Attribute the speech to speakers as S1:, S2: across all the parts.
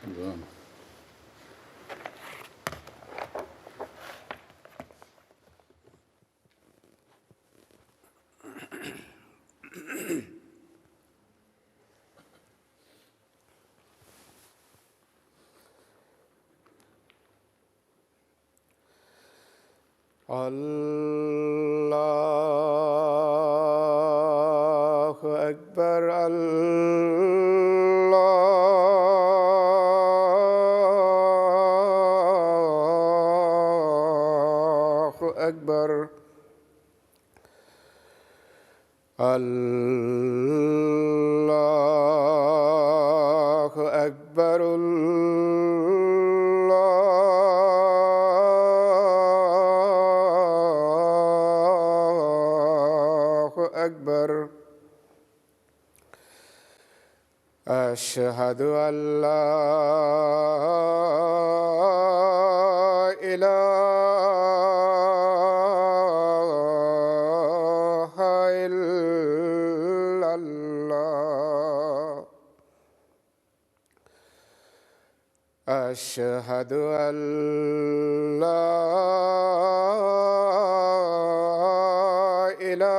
S1: تمام.
S2: اللہ اکبر اللہ اکبر اللہ اکبر اکبر اشہد ان لا الہ الا اللہ اشہد ان لا الہ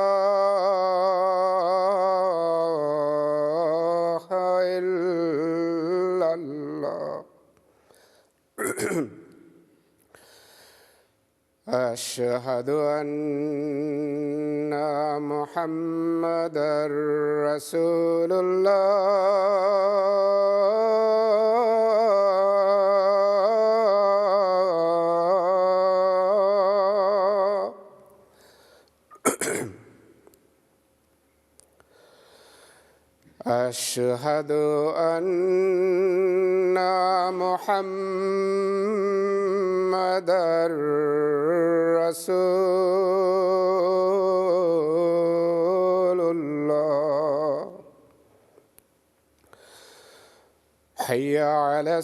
S2: الا اللہ اشہد ان محمدا رسول اللہ اشہد ان محمدا رسول اللہ حی علی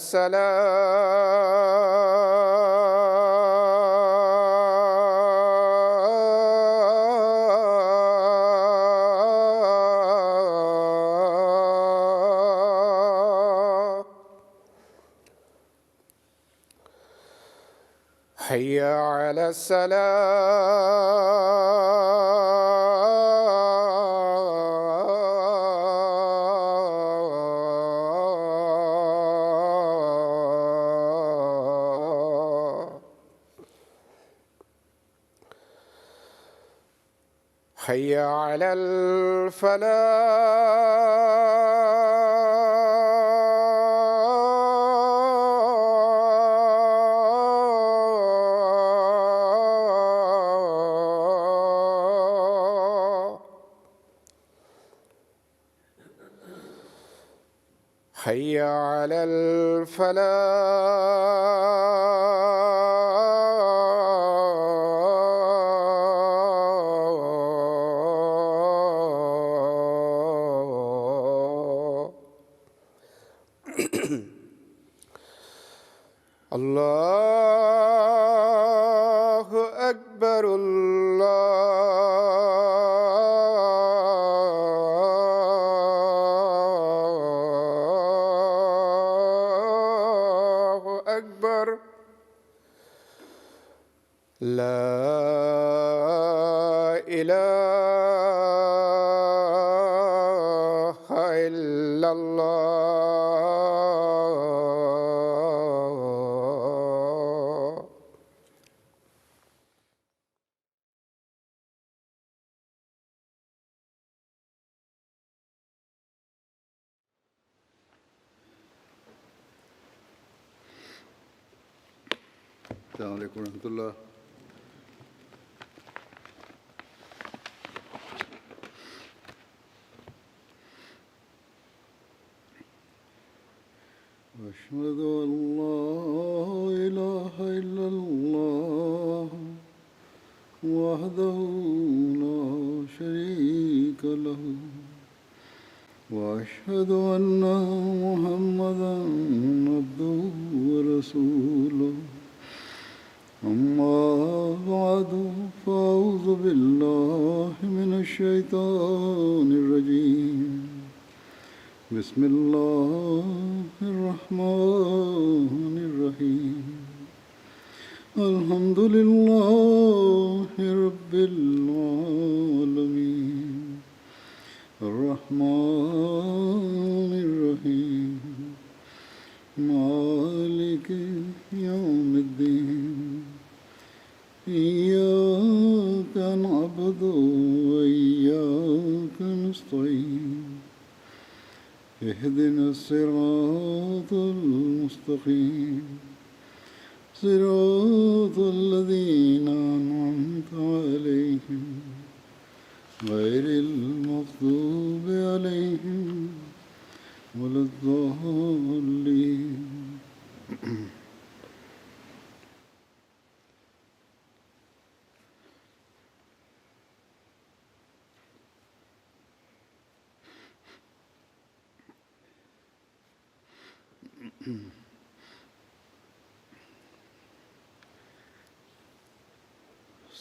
S2: الصلاۃ حی علی الصلاۃ حی علی الفلاح حی علی الفلاح اللہ اکبر اللہ اکبر لا الہ الا اللہ
S1: السلام علیکم ورحمۃ اللہ. أشهد أن لا إله إلا الله وحده لا شريك له وأشهد أن محمدا عبده ورسوله أما بعد فأعوذ بالله من الشيطان الرجيم بسم الله الرحمن الرحيم الحمد لله رب العالمين الرحمن الرحيم مالك يوم الدين إياك نعبد وإياك نستعين اهدنا الصراط المستقيم صراط الذين أنعمت عليهم غير المغضوب عليهم ولا الضالين.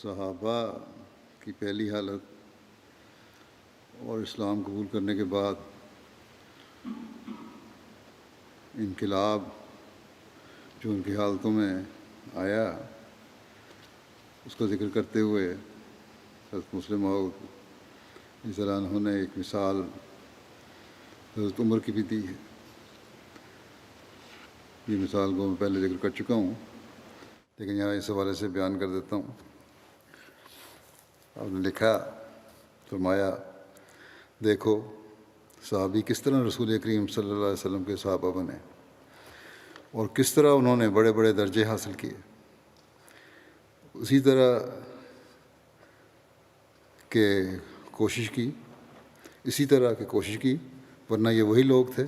S1: صحابہ کی پہلی حالت اور اسلام قبول کرنے کے بعد انقلاب جو ان کی حالتوں میں آیا اس کا ذکر کرتے ہوئے حضرت مسلم موعود رضی اللہ عنہ نے ایک مثال حضرت عمر کی بھی دی ہے. یہ مثال کو میں پہلے ذکر کر چکا ہوں لیکن یہاں اس حوالے سے بیان کر دیتا ہوں. آپ نے لکھا، فرمایا دیکھو صحابی کس طرح رسول کریم صلی اللہ علیہ وسلم کے صحابہ بنے اور کس طرح انہوں نے بڑے بڑے درجے حاصل کیے. اسی طرح کہ کوشش کی ورنہ یہ وہی لوگ تھے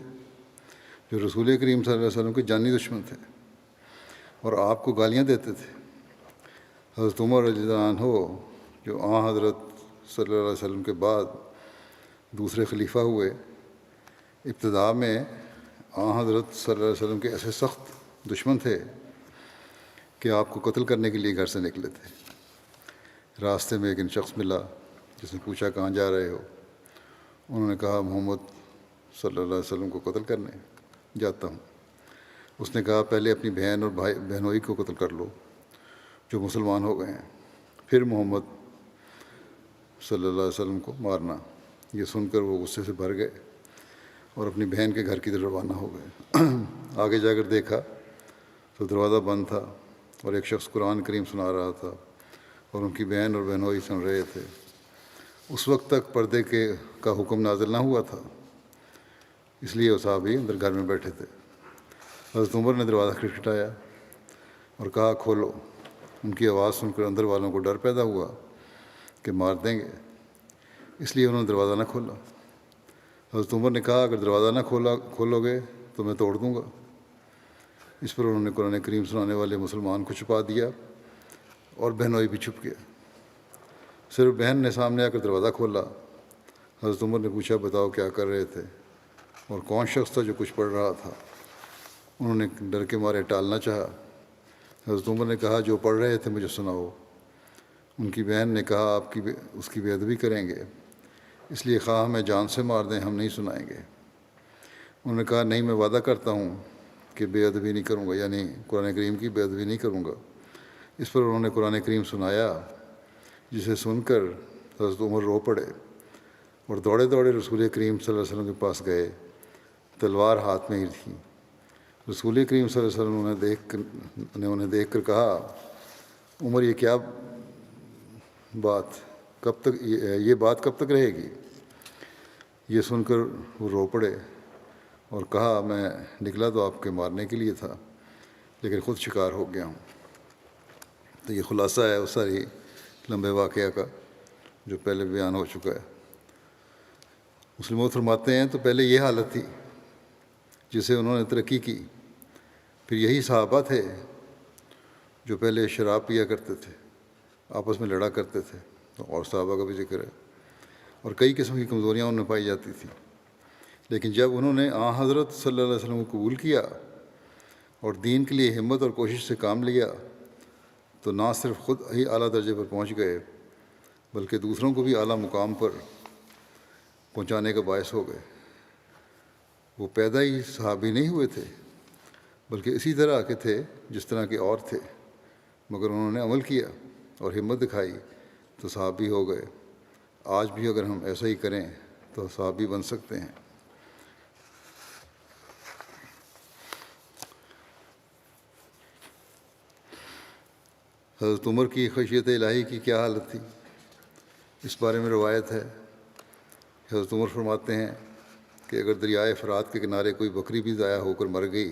S1: جو رسول کریم صلی اللہ علیہ وسلم کے جانی دشمن تھے اور آپ کو گالیاں دیتے تھے. حضرت عمر رضی اللہ عنہ جو حضرت صلی اللہ علیہ وسلم کے بعد دوسرے خلیفہ ہوئے، ابتدا میں حضرت صلی اللہ علیہ وسلم کے ایسے سخت دشمن تھے کہ آپ کو قتل کرنے کے لیے گھر سے نکلے تھے. راستے میں ایک شخص ملا جس نے پوچھا کہاں جا رہے ہو؟ انہوں نے کہا محمد صلی اللہ علیہ وسلم کو قتل کرنے جاتا ہوں. اس نے کہا پہلے اپنی بہن اور بہنوئی کو قتل کر لو جو مسلمان ہو گئے ہیں، پھر محمد صلی اللہ علیہ وسلم کو مارنا. یہ سن کر وہ غصے سے بھر گئے اور اپنی بہن کے گھر کی طرف روانہ ہو گئے. آگے جا کر دیکھا تو دروازہ بند تھا اور ایک شخص قرآن کریم سنا رہا تھا اور ان کی بہن اور بہنوئی سن رہے تھے. اس وقت تک پردے کا حکم نازل نہ ہوا تھا، اس لیے وہ صحابی اندر گھر میں بیٹھے تھے. حضرت عمر نے دروازہ کھٹکھٹایا اور کہا کھولو. ان کی آواز سن کر اندر والوں کو ڈر پیدا ہوا کہ مار دیں گے، اس لیے انہوں نے دروازہ نہ کھولا. حضرت عمر نے کہا اگر دروازہ نہ کھولو گے تو میں توڑ دوں گا. اس پر انہوں نے قرآن کریم سنانے والے مسلمان کو چھپا دیا اور بہنوئی بھی چھپ گیا. صرف بہن نے سامنے آ کر دروازہ کھولا. حضرت عمر نے پوچھا بتاؤ کیا کر رہے تھے اور کون شخص تھا جو کچھ پڑھ رہا تھا؟ انہوں نے ڈر کے مارے ٹالنا چاہا. حضرت عمر نے کہا جو پڑھ رہے تھے مجھے سناؤ. ان کی بہن نے کہا آپ اس کی بے ادبی کریں گے، اس لیے خواہ ہمیں جان سے مار دیں ہم نہیں سنائیں گے. انہوں نے کہا نہیں میں وعدہ کرتا ہوں کہ بے ادبی نہیں کروں گا، یعنی قرآن کریم کی بے ادبی نہیں کروں گا. اس پر انہوں نے قرآن کریم سنایا جسے سن کر حضرت عمر رو پڑے اور دوڑے دوڑے رسول کریم صلی اللہ علیہ وسلم کے پاس گئے. تلوار ہاتھ میں ہی تھی. رسول کریم صلی اللہ علیہ وسلم نے انہیں دیکھ کر کہا عمر یہ کیا بات کب تک رہے گی؟ یہ سن کر وہ رو پڑے اور کہا میں نکلا تو آپ کے مارنے کے لیے تھا لیکن خود شکار ہو گیا ہوں. تو یہ خلاصہ ہے اس ساری لمبے واقعہ کا جو پہلے بیان ہو چکا ہے. مسلموں فرماتے ہیں تو پہلے یہ حالت تھی جسے انہوں نے ترقی کی. پھر یہی صحابہ تھے جو پہلے شراب پیا کرتے تھے، آپس میں لڑا کرتے تھے، اور صحابہ کا بھی ذکر ہے، اور کئی قسم کی کمزوریاں ان میں پائی جاتی تھیں. لیکن جب انہوں نے حضرت صلی اللہ علیہ وسلم کو قبول کیا اور دین کے لیے ہمت اور کوشش سے کام لیا تو نہ صرف خود ہی اعلیٰ درجے پر پہنچ گئے بلکہ دوسروں کو بھی اعلیٰ مقام پر پہنچانے کا باعث ہو گئے. وہ پیدا ہی صحابی نہیں ہوئے تھے، بلکہ اسی طرح کے تھے جس طرح کے اور تھے، مگر انہوں نے عمل کیا اور ہمت دکھائی تو صحابی ہو گئے۔ آج بھی اگر ہم ایسا ہی کریں تو صحابی بن سکتے ہیں۔ حضرت عمر کی خشیت الہی کی کیا حالت تھی، اس بارے میں روایت ہے۔ حضرت عمر فرماتے ہیں کہ اگر دریائے فرات کے کنارے کوئی بکری بھی ضائع ہو کر مر گئی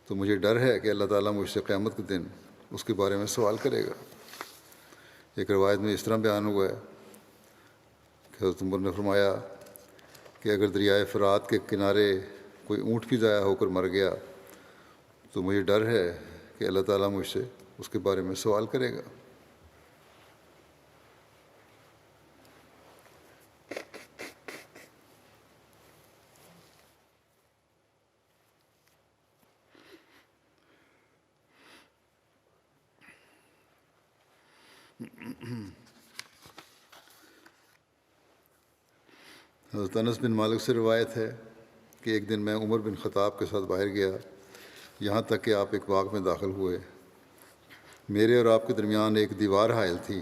S1: تو مجھے ڈر ہے کہ اللہ تعالیٰ مجھ سے قیامت کے دن اس کے بارے میں سوال کرے گا۔ ایک روایت میں اس طرح بیان ہوا ہے کہ حضرت عمر نے فرمایا کہ اگر دریائے فرات کے کنارے کوئی اونٹ بھی ضائع ہو کر مر گیا تو مجھے ڈر ہے کہ اللہ تعالیٰ مجھ سے اس کے بارے میں سوال کرے گا۔ حضرت انس بن مالک سے روایت ہے کہ ایک دن میں عمر بن خطاب کے ساتھ باہر گیا، یہاں تک کہ آپ ایک باغ میں داخل ہوئے۔ میرے اور آپ کے درمیان ایک دیوار حائل تھی،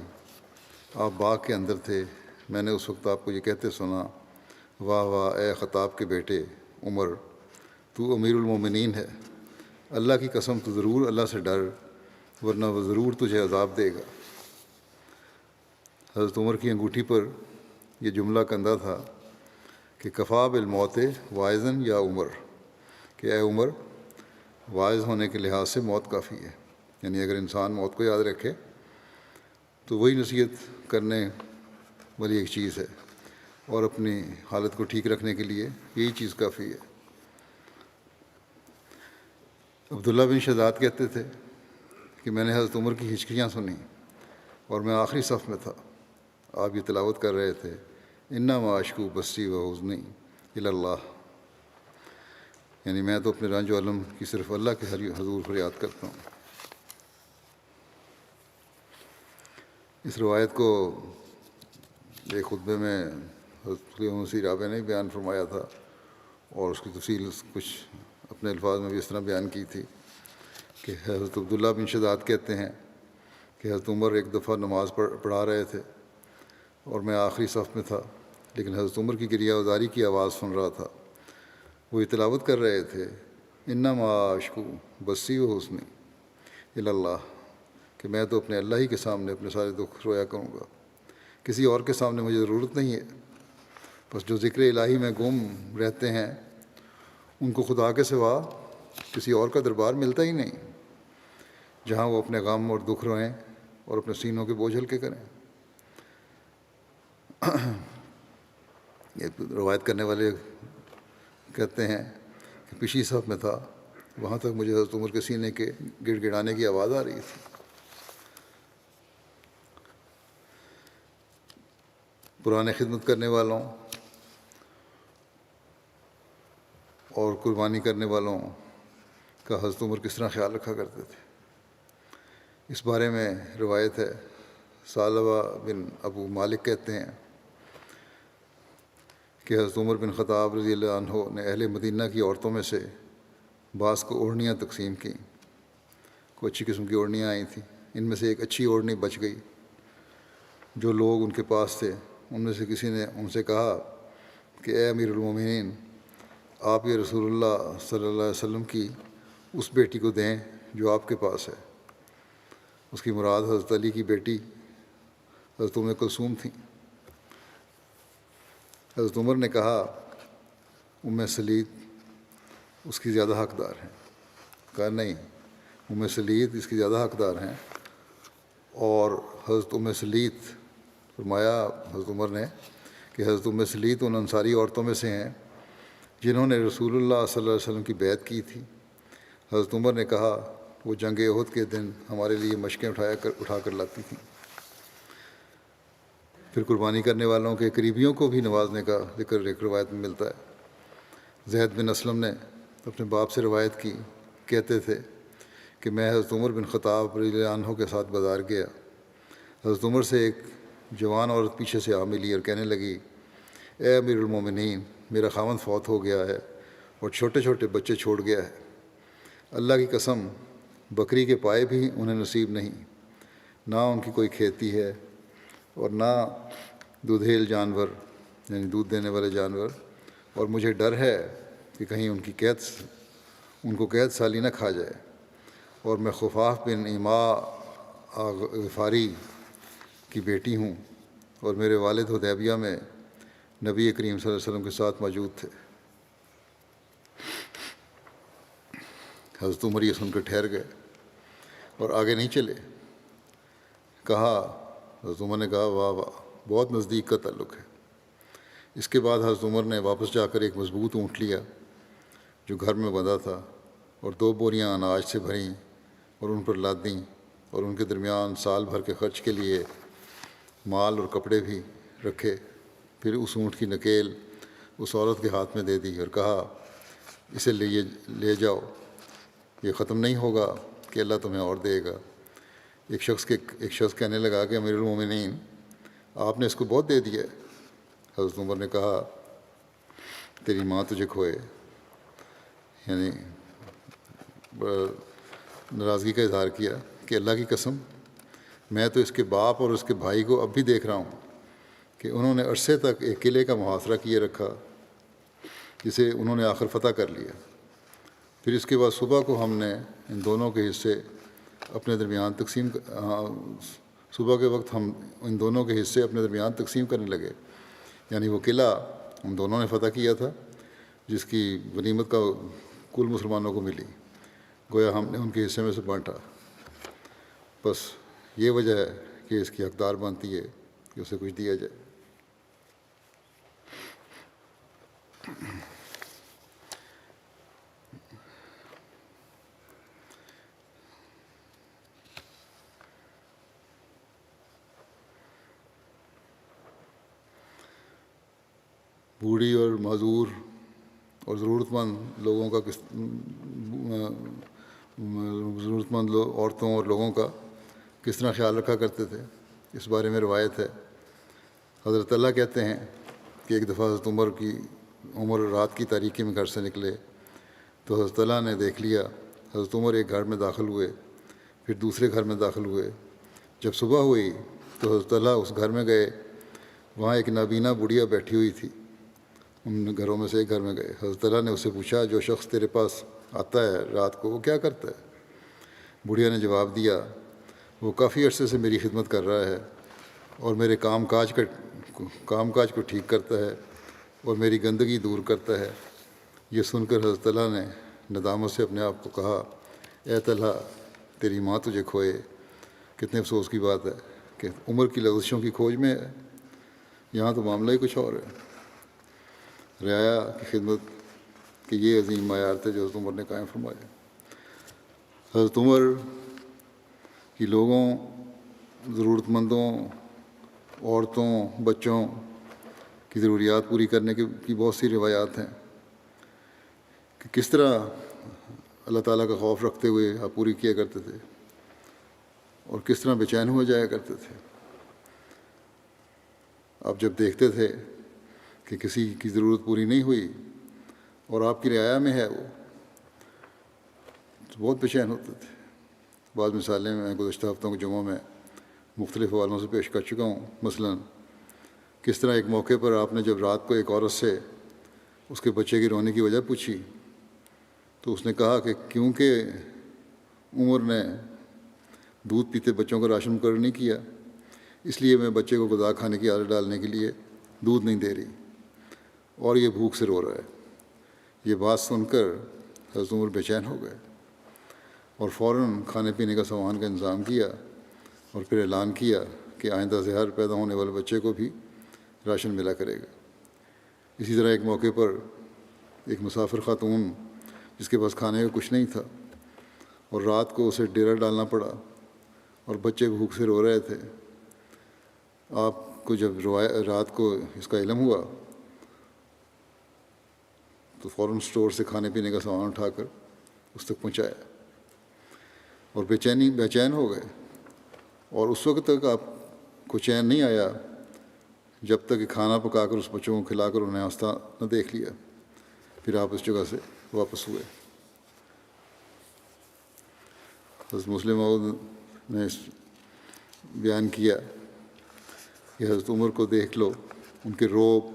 S1: آپ باغ کے اندر تھے۔ میں نے اس وقت آپ کو یہ کہتے سنا، واہ واہ اے خطاب کے بیٹے عمر، تو امیر المومنین ہے، اللہ کی قسم تو ضرور اللہ سے ڈر، ورنہ وہ ضرور تجھے عذاب دے گا۔ حضرت عمر کی انگوٹھی پر یہ جملہ کندہ تھا کہ کفا بالموت واعظاً یا عمر، کہ اے عمر، واعظ ہونے کے لحاظ سے موت کافی ہے۔ یعنی اگر انسان موت کو یاد رکھے تو وہی نصیحت کرنے والی ایک چیز ہے، اور اپنی حالت کو ٹھیک رکھنے کے لیے یہی چیز کافی ہے۔ عبداللہ بن شداد کہتے تھے کہ میں نے حضرت عمر کی ہچکیاں سنی اور میں آخری صف میں تھا۔ آپ یہ تلاوت کر رہے تھے، انما اشکو بسی و حزنی الی اللہ، یعنی میں تو اپنے رنج و الم کی صرف اللہ کے حضور فریاد کرتا ہوں۔ اس روایت کو ایک خطبے میں حضرت مسیح رابع نے بیان فرمایا تھا، اور اس کی تفصیل کچھ اپنے الفاظ میں بھی اس طرح بیان کی تھی کہ حضرت عبداللہ بن شداد کہتے ہیں کہ حضرت عمر ایک دفعہ نماز پڑھا رہے تھے اور میں آخری صف میں تھا، لیکن حضرت عمر کی گریہ وزاری کی آواز سن رہا تھا۔ وہ یہ تلاوت کر رہے تھے، انما اشکو بسی و حسنی الی اللہ، کہ میں تو اپنے اللہ ہی کے سامنے اپنے سارے دکھ رویا کروں گا، کسی اور کے سامنے مجھے ضرورت نہیں ہے۔ بس جو ذکر الہی میں گم رہتے ہیں ان کو خدا کے سوا کسی اور کا دربار ملتا ہی نہیں جہاں وہ اپنے غم اور دکھ روئیں اور اپنے سینوں کے بوجھ ہلکے کریں۔ یہ روایت کرنے والے کہتے ہیں کہ پچھلی صف میں تھا، وہاں تک مجھے حضرت عمر کے سینے کے گڑ گڑانے کی آواز آ رہی تھی۔ پرانے خدمت کرنے والوں اور قربانی کرنے والوں کا حضرت عمر کس طرح خیال رکھا کرتے تھے، اس بارے میں روایت ہے۔ ثعلبہ بن ابو مالک کہتے ہیں کہ حضرت عمر بن خطاب رضی اللہ عنہ نے اہل مدینہ کی عورتوں میں سے بعض کو اوڑھنیاں تقسیم کیں۔ کوئی اچھی قسم کی اوڑھنیاں آئی تھیں، ان میں سے ایک اچھی اوڑھنی بچ گئی۔ جو لوگ ان کے پاس تھے ان میں سے کسی نے ان سے کہا کہ اے امیر المومنین، آپ یہ رسول اللہ صلی اللہ علیہ وسلم کی اس بیٹی کو دیں جو آپ کے پاس ہے۔ اس کی مراد حضرت علی کی بیٹی حضرت ام کلثوم تھیں۔ حضرت عمر نے کہا ام سلید اس کی زیادہ حقدار ہیں۔ کہا نہیں، ام سلید اس کی زیادہ حقدار ہیں۔ اور حضرت ام سلید فرمایا حضرت عمر نے کہ حضرت ام سلید ان انصاری عورتوں میں سے ہیں جنہوں نے رسول اللہ صلی اللہ علیہ وسلم کی بیعت کی تھی۔ حضرت عمر نے کہا وہ جنگ احد کے دن ہمارے لیے مشقیں اٹھا کر لاتی تھیں۔ پھر قربانی کرنے والوں کے قریبیوں کو بھی نوازنے کا ذکر ایک روایت میں ملتا ہے۔ زید بن اسلم نے اپنے باپ سے روایت کی، کہتے تھے کہ میں حضرت عمر بن خطاب رضی اللہ عنہ کے ساتھ بازار گیا۔ حضرت عمر سے ایک جوان عورت پیچھے سے آ ملی اور کہنے لگی، اے امیر المومنین، میرا خاوند فوت ہو گیا ہے اور چھوٹے چھوٹے بچے چھوڑ گیا ہے۔ اللہ کی قسم، بکری کے پائے بھی انہیں نصیب نہیں، نہ ان کی کوئی کھیتی ہے اور نہ دودھیل جانور یعنی دودھ دینے والے جانور، اور مجھے ڈر ہے کہ کہیں ان کو قید سالی نہ کھا جائے۔ اور میں خفاف بن ایما غفاری کی بیٹی ہوں، اور میرے والد حدیبیہ میں نبی کریم صلی اللہ علیہ وسلم کے ساتھ موجود تھے۔ حضرت عمر یہ سن کر ٹھہر گئے اور آگے نہیں چلے۔ حضرت عمر نے کہا واہ واہ، بہت نزدیک کا تعلق ہے۔ اس کے بعد حضرت عمر نے واپس جا کر ایک مضبوط اونٹ لیا جو گھر میں بندھا تھا، اور 2 بوریاں اناج سے بھریں اور ان پر لاد دیں، اور ان کے درمیان سال بھر کے خرچ کے لیے مال اور کپڑے بھی رکھے۔ پھر اس اونٹ کی نکیل اس عورت کے ہاتھ میں دے دی اور کہا اسے لے جاؤ، یہ ختم نہیں ہوگا کہ اللہ تمہیں اور دے گا۔ ایک شخص کہنے لگا کہ امیر المومنین، آپ نے اس کو بہت دے دیا ہے۔ حضرت عمر نے کہا تیری ماں تجھے کھوئے، یعنی ناراضگی کا اظہار کیا کہ اللہ کی قسم، میں تو اس کے باپ اور اس کے بھائی کو اب بھی دیکھ رہا ہوں کہ انہوں نے عرصے تک ایک قلعے کا محاصرہ کیے رکھا جسے انہوں نے آخر فتح کر لیا۔ پھر اس کے بعد صبح کو ہم نے ان دونوں کے حصے اپنے درمیان تقسیم کرنے لگے، یعنی وہ قلعہ ہم دونوں نے فتح کیا تھا جس کی غنیمت کا کل مسلمانوں کو ملی، گویا ہم نے ان کے حصے میں سے بانٹا۔ بس یہ وجہ ہے کہ اس کی حقدار بنتی ہے کہ اسے کچھ دیا جائے۔ بوڑھی اور معذور اور ضرورت مند عورتوں اور لوگوں کا کس طرح خیال رکھا کرتے تھے، اس بارے میں روایت ہے۔ حضرت اللہ کہتے ہیں کہ ایک دفعہ حضرت عمر رات کی تاریکی میں گھر سے نکلے تو حضرت اللہ نے دیکھ لیا۔ حضرت عمر ایک گھر میں داخل ہوئے، پھر دوسرے گھر میں داخل ہوئے۔ جب صبح ہوئی تو حضرت اللہ اس گھر میں گئے، وہاں ایک نابینا بڑھیا بیٹھی ہوئی تھی۔ ان گھروں میں سے ایک گھر میں گئے۔ حضرت اللہ نے اس سے پوچھا جو شخص تیرے پاس آتا ہے رات کو وہ کیا کرتا ہے؟ بڑھیا نے جواب دیا وہ کافی عرصے سے میری خدمت کر رہا ہے اور میرے کام کاج کو ٹھیک کرتا ہے اور میری گندگی دور کرتا ہے۔ یہ سن کر حضرت اللہ نے ندامت سے اپنے آپ کو کہا اے طلحہ، تیری ماں تجھے کھوئے۔ کتنے افسوس کی بات ہے کہ عمر کی لغزشوں کی کھوج میں ہے، یہاں تو معاملہ ہی کچھ اور ہے۔ رعایا کی خدمت کے یہ عظیم معیار تھے جو حضرت عمر نے قائم فرمایا۔ حضرت عمر کی لوگوں، ضرورت مندوں، عورتوں، بچوں کی ضروریات پوری کرنے کی بہت سی روایات ہیں کہ کس طرح اللہ تعالیٰ کا خوف رکھتے ہوئے آپ پوری کیا کرتے تھے اور کس طرح بے چین ہو جایا کرتے تھے۔ آپ جب دیکھتے تھے کہ کسی کی ضرورت پوری نہیں ہوئی اور آپ کی رعایا میں ہے وہ، تو بہت بے چین ہوتے تھے۔ بعض مثالیں میں گزشتہ ہفتوں کے جمعوں میں مختلف حوالوں سے پیش کر چکا ہوں۔ مثلاً کس طرح ایک موقع پر آپ نے جب رات کو ایک عورت سے اس کے بچے کی رونے کی وجہ پوچھی تو اس نے کہا کہ کیونکہ عمر نے دودھ پیتے بچوں کا راشن مقرر نہیں کیا، اس لیے میں بچے کو غذا کھانے کی عادت ڈالنے کے لیے دودھ نہیں دے رہی اور یہ بھوک سے رو رہا ہے۔ یہ بات سن کر حضرت عمر بے چین ہو گئے اور فوراً کھانے پینے کا سامان کا انتظام کیا اور پھر اعلان کیا کہ آئندہ سے ہر پیدا ہونے والے بچے کو بھی راشن ملا کرے گا۔ اسی طرح ایک موقع پر ایک مسافر خاتون جس کے پاس کھانے کا کچھ نہیں تھا اور رات کو اسے ڈیرا ڈالنا پڑا اور بچے بھوک سے رو رہے تھے، آپ کو جب رات کو اس کا علم ہوا تو فوراً اسٹور سے کھانے پینے کا سامان اٹھا کر اس تک پہنچایا اور بے چین ہو گئے، اور اس وقت تک آپ کو چین نہیں آیا جب تک کہ کھانا پکا کر اس بچوں کو کھلا کر انہیں آہستہ نہ دیکھ لیا۔ پھر آپ اس جگہ سے واپس ہوئے۔ حضرت مسلم موعود نے بیان کیا کہ حضرت عمر کو دیکھ لو، ان کے رعب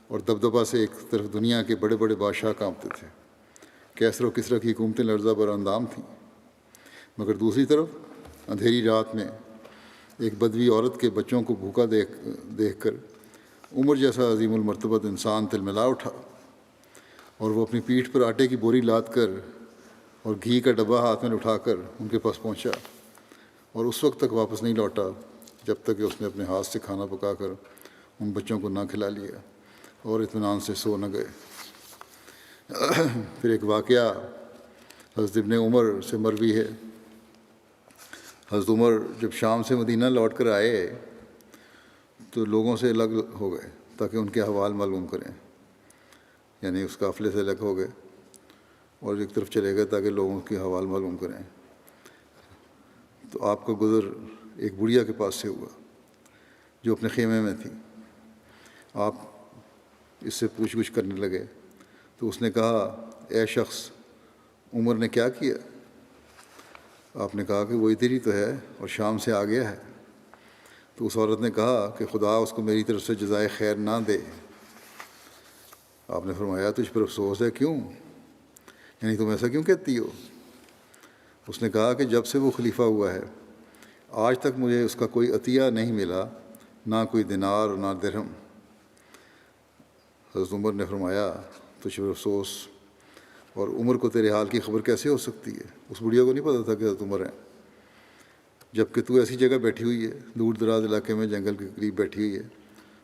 S1: اور دبدبہ سے ایک طرف دنیا کے بڑے بڑے بادشاہ کانپتے تھے، کیسر و کسریٰ کی حکومتیں لرزہ بر اندام تھیں، مگر دوسری طرف اندھیری رات میں ایک بدوی عورت کے بچوں کو بھوکا دیکھ کر عمر جیسا عظیم المرتبت انسان تلملا اٹھا، اور وہ اپنی پیٹھ پر آٹے کی بوری لاد کر اور گھی کا ڈبہ ہاتھ میں اٹھا کر ان کے پاس پہنچا، اور اس وقت تک واپس نہیں لوٹا جب تک کہ اس نے اپنے ہاتھ سے کھانا پکا کر ان بچوں کو نہ کھلا لیا اور اطمینان سے سو نہ گئے۔ پھر ایک واقعہ حضرت ابن عمر سے مروی ہے۔ حضرت عمر جب شام سے مدینہ لوٹ کر آئے تو لوگوں سے الگ ہو گئے تاکہ ان کے احوال معلوم کریں، یعنی اس قافلے سے الگ ہو گئے اور ایک طرف چلے گئے تاکہ لوگوں کے حوال معلوم کریں۔ تو آپ کا گزر ایک بڑھیا کے پاس سے ہوا جو اپنے خیمے میں تھی۔ آپ اس سے پوچھ گچھ کرنے لگے تو اس نے کہا، اے شخص، عمر نے کیا کیا؟ آپ نے کہا کہ وہ ادھر ہی تو ہے اور شام سے آ گیا ہے۔ تو اس عورت نے کہا کہ خدا اس کو میری طرف سے جزائے خیر نہ دے۔ آپ نے فرمایا، تجھ پر افسوس ہے؟ کیوں؟ یعنی تم ایسا کیوں کہتی ہو؟ اس نے کہا کہ جب سے وہ خلیفہ ہوا ہے آج تک مجھے اس کا کوئی عطیہ نہیں ملا، نہ کوئی دینار اور نہ درہم۔ حضرت عمر نے فرمایا، تجھ پر افسوس، اور عمر کو تیرے حال کی خبر کیسے ہو سکتی ہے؟ اس بڑھیا کو نہیں پتہ تھا کہ حضرت عمر ہیں، جب کہ تو ایسی جگہ بیٹھی ہوئی ہے، دور دراز علاقے میں جنگل کے قریب بیٹھی ہوئی ہے۔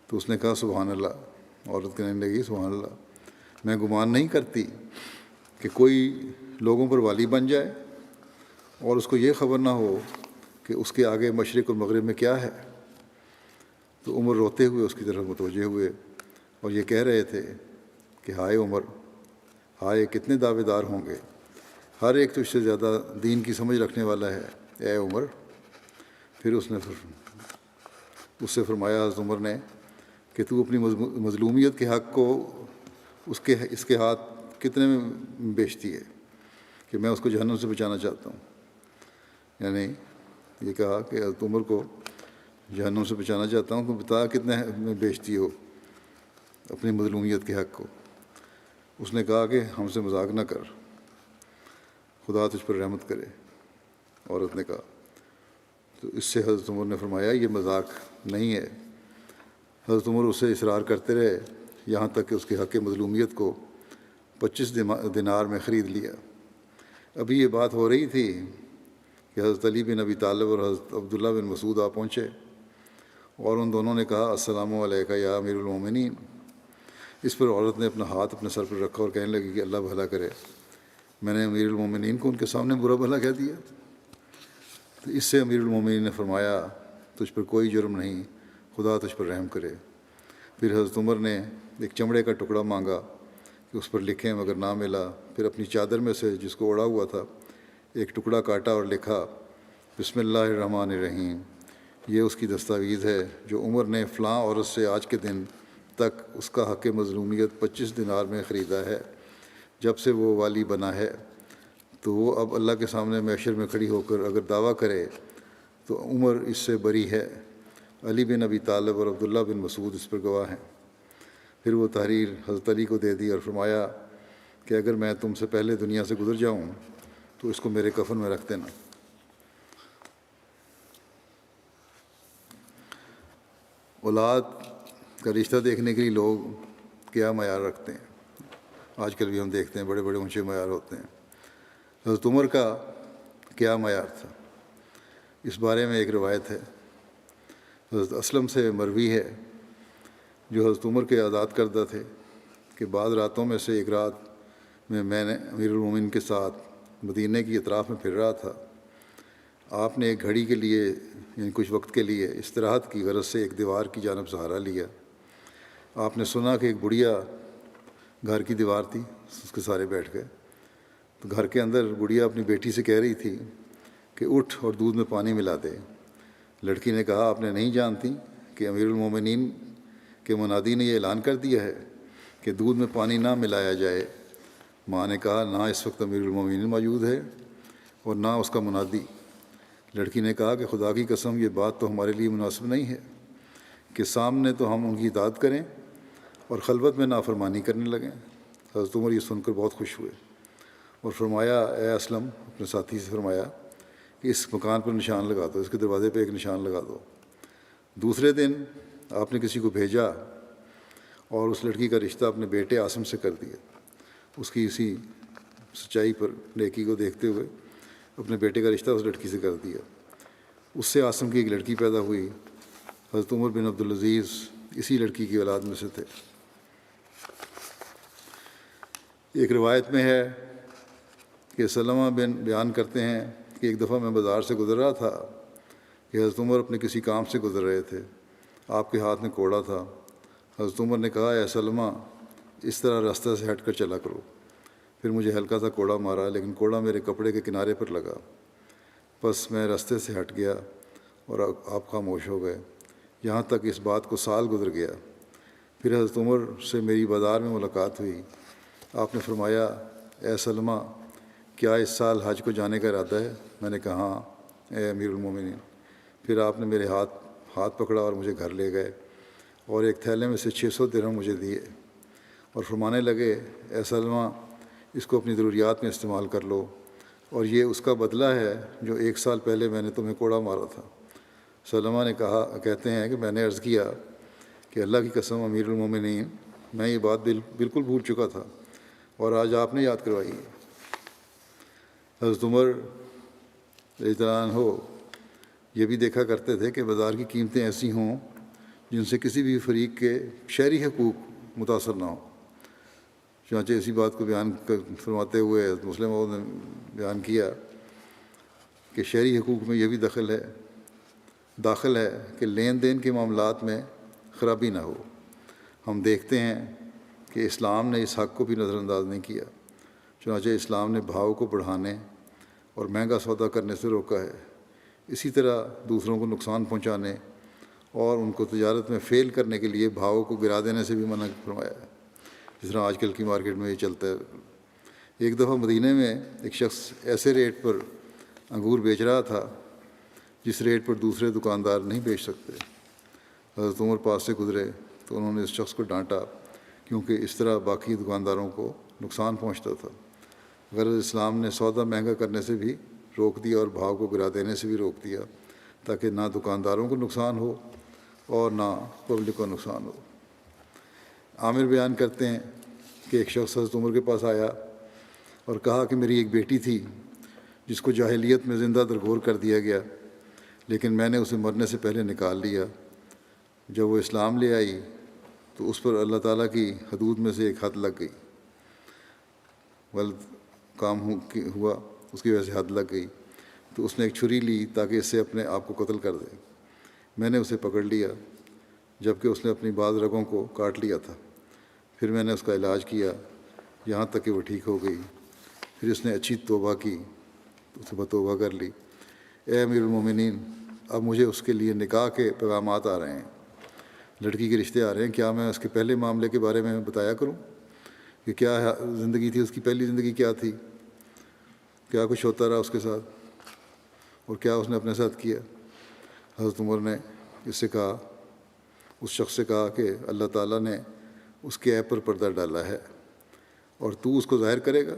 S1: تو اس نے کہا، سبحان اللہ۔ عورت کہنے لگی، سبحان اللہ، میں گمان نہیں کرتی کہ کوئی لوگوں پر والی بن جائے اور اس کو یہ خبر نہ ہو کہ اس کے آگے مشرق اور مغرب میں کیا ہے۔ تو عمر روتے ہوئے اس کی طرف متوجہ ہوئے اور یہ کہہ رہے تھے کہ ہائے عمر، ہائے کتنے دعوے دار ہوں گے، ہر ایک تجھ سے زیادہ دین کی سمجھ رکھنے والا ہے، اے عمر۔ پھر اس سے فرمایا حضرت عمر نے کہ تو اپنی مظلومیت کے حق کو اس کے ہاتھ کتنے میں بیچتی ہے کہ میں اس کو جہنم سے بچانا چاہتا ہوں۔ یعنی یہ کہا کہ حضرت عمر کو جہنم سے بچانا چاہتا ہوں، تو بتا کتنے میں بیچتی ہو اپنی مظلومیت کے حق کو۔ اس نے کہا کہ ہم سے مذاق نہ کر، خدا تجھ پر رحمت کرے۔ عورت نے کہا تو اس سے حضرت عمر نے فرمایا، یہ مذاق نہیں ہے۔ حضرت عمر اسے اصرار کرتے رہے یہاں تک کہ اس کے حق مظلومیت کو 25 دینار میں خرید لیا۔ ابھی یہ بات ہو رہی تھی کہ حضرت علی بن ابی طالب اور حضرت عبداللہ بن مسعود آ پہنچے اور ان دونوں نے کہا، السلام علیکہ یا امیر المومنین۔ اس پر عورت نے اپنا ہاتھ اپنے سر پر رکھا اور کہنے لگی کہ اللہ بھلا کرے، میں نے امیر المومنین کو ان کے سامنے برا بھلا کہہ دیا۔ تو اس سے امیر المومنین نے فرمایا، تجھ پر کوئی جرم نہیں، خدا تجھ پر رحم کرے۔ پھر حضرت عمر نے ایک چمڑے کا ٹکڑا مانگا کہ اس پر لکھیں، مگر نہ ملا۔ پھر اپنی چادر میں سے جس کو اوڑا ہوا تھا ایک ٹکڑا کاٹا اور لکھا، بسم اللہ الرحمن الرحیم، یہ اس کی دستاویز ہے جو عمر نے فلاں عورت سے آج کے دن تک اس کا حق مظلومیت 25 دینار میں خریدا ہے۔ جب سے وہ والی بنا ہے تو وہ اب اللہ کے سامنے محشر میں کھڑی ہو کر اگر دعویٰ کرے تو عمر اس سے بری ہے۔ علی بن ابی طالب اور عبداللہ بن مسعود اس پر گواہ ہیں۔ پھر وہ تحریر حضرت علی کو دے دی اور فرمایا کہ اگر میں تم سے پہلے دنیا سے گزر جاؤں تو اس کو میرے کفن میں رکھ دینا۔ اولاد کا رشتہ دیکھنے کے لیے لوگ کیا معیار رکھتے ہیں، آج کل بھی ہم دیکھتے ہیں بڑے بڑے اونچے معیار ہوتے ہیں۔ حضرت عمر کا کیا معیار تھا، اس بارے میں ایک روایت ہے، حضرت اسلم سے مروی ہے، جو حضرت عمر کے آزاد کردہ تھے، کہ بعض راتوں میں سے ایک رات میں نے امیر المومنین کے ساتھ مدینہ کی اطراف میں پھر رہا تھا۔ آپ نے ایک گھڑی کے لیے یعنی کچھ وقت کے لیے استراحت کی غرض سے ایک دیوار کی جانب سہارا لیا۔ آپ نے سنا کہ ایک بڑھیا گھر کی دیوار تھی، اس کے سارے بیٹھ گئے۔ تو گھر کے اندر بڑھیا اپنی بیٹی سے کہہ رہی تھی کہ اٹھ اور دودھ میں پانی ملا دے۔ لڑکی نے کہا، آپ نے نہیں جانتی کہ امیر المومنین کے منادی نے یہ اعلان کر دیا ہے کہ دودھ میں پانی نہ ملایا جائے۔ ماں نے کہا نہ اس وقت امیر المومنین موجود ہے اور نہ اس کا منادی۔ لڑکی نے کہا کہ خدا کی قسم یہ بات تو ہمارے لیے مناسب نہیں ہے کہ سامنے تو ہم ان کی اطاعت کریں اور خلوت میں نافرمانی کرنے لگیں۔ حضرت عمر یہ سن کر بہت خوش ہوئے اور فرمایا اے اسلم، اپنے ساتھی سے فرمایا کہ اس مکان پر نشان لگا دو، اس کے دروازے پہ ایک نشان لگا دو۔ دوسرے دن آپ نے کسی کو بھیجا اور اس لڑکی کا رشتہ اپنے بیٹے عاصم سے کر دیا۔ اس کی اسی سچائی پر نیکی کو دیکھتے ہوئے اپنے بیٹے کا رشتہ اس لڑکی سے کر دیا۔ اس سے عاصم کی ایک لڑکی پیدا ہوئی۔ حضرت عمر بن عبدالعزیز اسی لڑکی کی اولاد میں سے تھے۔ ایک روایت میں ہے کہ سلمہ بن بیان کرتے ہیں کہ ایک دفعہ میں بازار سے گزر رہا تھا کہ حضرت عمر اپنے کسی کام سے گزر رہے تھے۔ آپ کے ہاتھ میں کوڑا تھا۔ حضرت عمر نے کہا اے سلمہ، اس طرح راستہ سے ہٹ کر چلا کرو۔ پھر مجھے ہلکا سا کوڑا مارا، لیکن کوڑا میرے کپڑے کے کنارے پر لگا۔ بس میں راستے سے ہٹ گیا اور آپ خاموش ہو گئے، یہاں تک اس بات کو سال گزر گیا۔ پھر حضرت عمر سے میری بازار میں ملاقات ہوئی۔ آپ نے فرمایا اے سلمہ، کیا اس سال حج کو جانے کا ارادہ ہے؟ میں نے کہا ہاں اے امیر المومنین۔ پھر آپ نے میرے ہاتھ پکڑا اور مجھے گھر لے گئے اور ایک تھیلے میں سے 600 درہم مجھے دیے اور فرمانے لگے اے سلمہ، اس کو اپنی ضروریات میں استعمال کر لو، اور یہ اس کا بدلہ ہے جو 1 سال پہلے میں نے تمہیں کوڑا مارا تھا۔ سلمہ نے کہتے ہیں کہ میں نے عرض کیا کہ اللہ کی قسم امیر المومنین، میں یہ بات بالکل بھول چکا تھا اور آج آپ نے یاد کروائی ہے۔ حضرت عمر رضی اللہ عنہ یہ بھی دیکھا کرتے تھے کہ بازار کی قیمتیں ایسی ہوں جن سے کسی بھی فریق کے شہری حقوق متاثر نہ ہوں۔ چنانچہ اسی بات کو بیان فرماتے ہوئے حضرت مسلم موعود نے بیان کیا کہ شہری حقوق میں یہ بھی داخل ہے کہ لین دین کے معاملات میں خرابی نہ ہو۔ ہم دیکھتے ہیں کہ اسلام نے اس حق کو بھی نظر انداز نہیں کیا، چنانچہ اسلام نے بھاؤ کو بڑھانے اور مہنگا سودا کرنے سے روکا ہے۔ اسی طرح دوسروں کو نقصان پہنچانے اور ان کو تجارت میں فیل کرنے کے لیے بھاؤ کو گرا دینے سے بھی منع فرمایا ہے، جس طرح آج کل کی مارکیٹ میں یہ چلتا ہے۔ ایک دفعہ مدینہ میں ایک شخص ایسے ریٹ پر انگور بیچ رہا تھا جس ریٹ پر دوسرے دکاندار نہیں بیچ سکتے۔ حضرت عمر پاس سے گزرے تو انہوں نے اس شخص کو ڈانٹا، کیونکہ اس طرح باقی دکانداروں کو نقصان پہنچتا تھا۔ غرض اسلام نے سودا مہنگا کرنے سے بھی روک دیا اور بھاؤ کو گرا دینے سے بھی روک دیا، تاکہ نہ دکانداروں کو نقصان ہو اور نہ پبلک کو نقصان ہو۔ عامر بیان کرتے ہیں کہ ایک شخص حضرت عمر کے پاس آیا اور کہا کہ میری ایک بیٹی تھی جس کو جاہلیت میں زندہ درگور کر دیا گیا، لیکن میں نے اسے مرنے سے پہلے نکال لیا۔ جب وہ اسلام لے آئی تو اس پر اللہ تعالیٰ کی حدود میں سے ایک حد لگ گئی، غلط کام ہوا، اس کی وجہ سے حد لگ گئی، تو اس نے ایک چھری لی تاکہ اس سے اپنے آپ کو قتل کر دے۔ میں نے اسے پکڑ لیا جبکہ اس نے اپنی بعض رگوں کو کاٹ لیا تھا۔ پھر میں نے اس کا علاج کیا یہاں تک کہ وہ ٹھیک ہو گئی۔ پھر اس نے اچھی توبہ کی تو اسے توبہ کر لی۔ اے امیر المومنین، اب مجھے اس کے لیے نکاح کے پیغامات آ رہے ہیں، لڑکی کے رشتے آ رہے ہیں۔ کیا میں اس کے پہلے معاملے کے بارے میں بتایا کروں کہ کیا زندگی تھی، اس کی پہلی زندگی کیا تھی، کیا کچھ ہوتا رہا اس کے ساتھ اور کیا اس نے اپنے ساتھ کیا؟ حضرت عمر نے اس سے کہا، اس شخص سے کہا کہ اللہ تعالیٰ نے اس کے عیب پر پردہ ڈالا ہے اور تو اس کو ظاہر کرے گا؟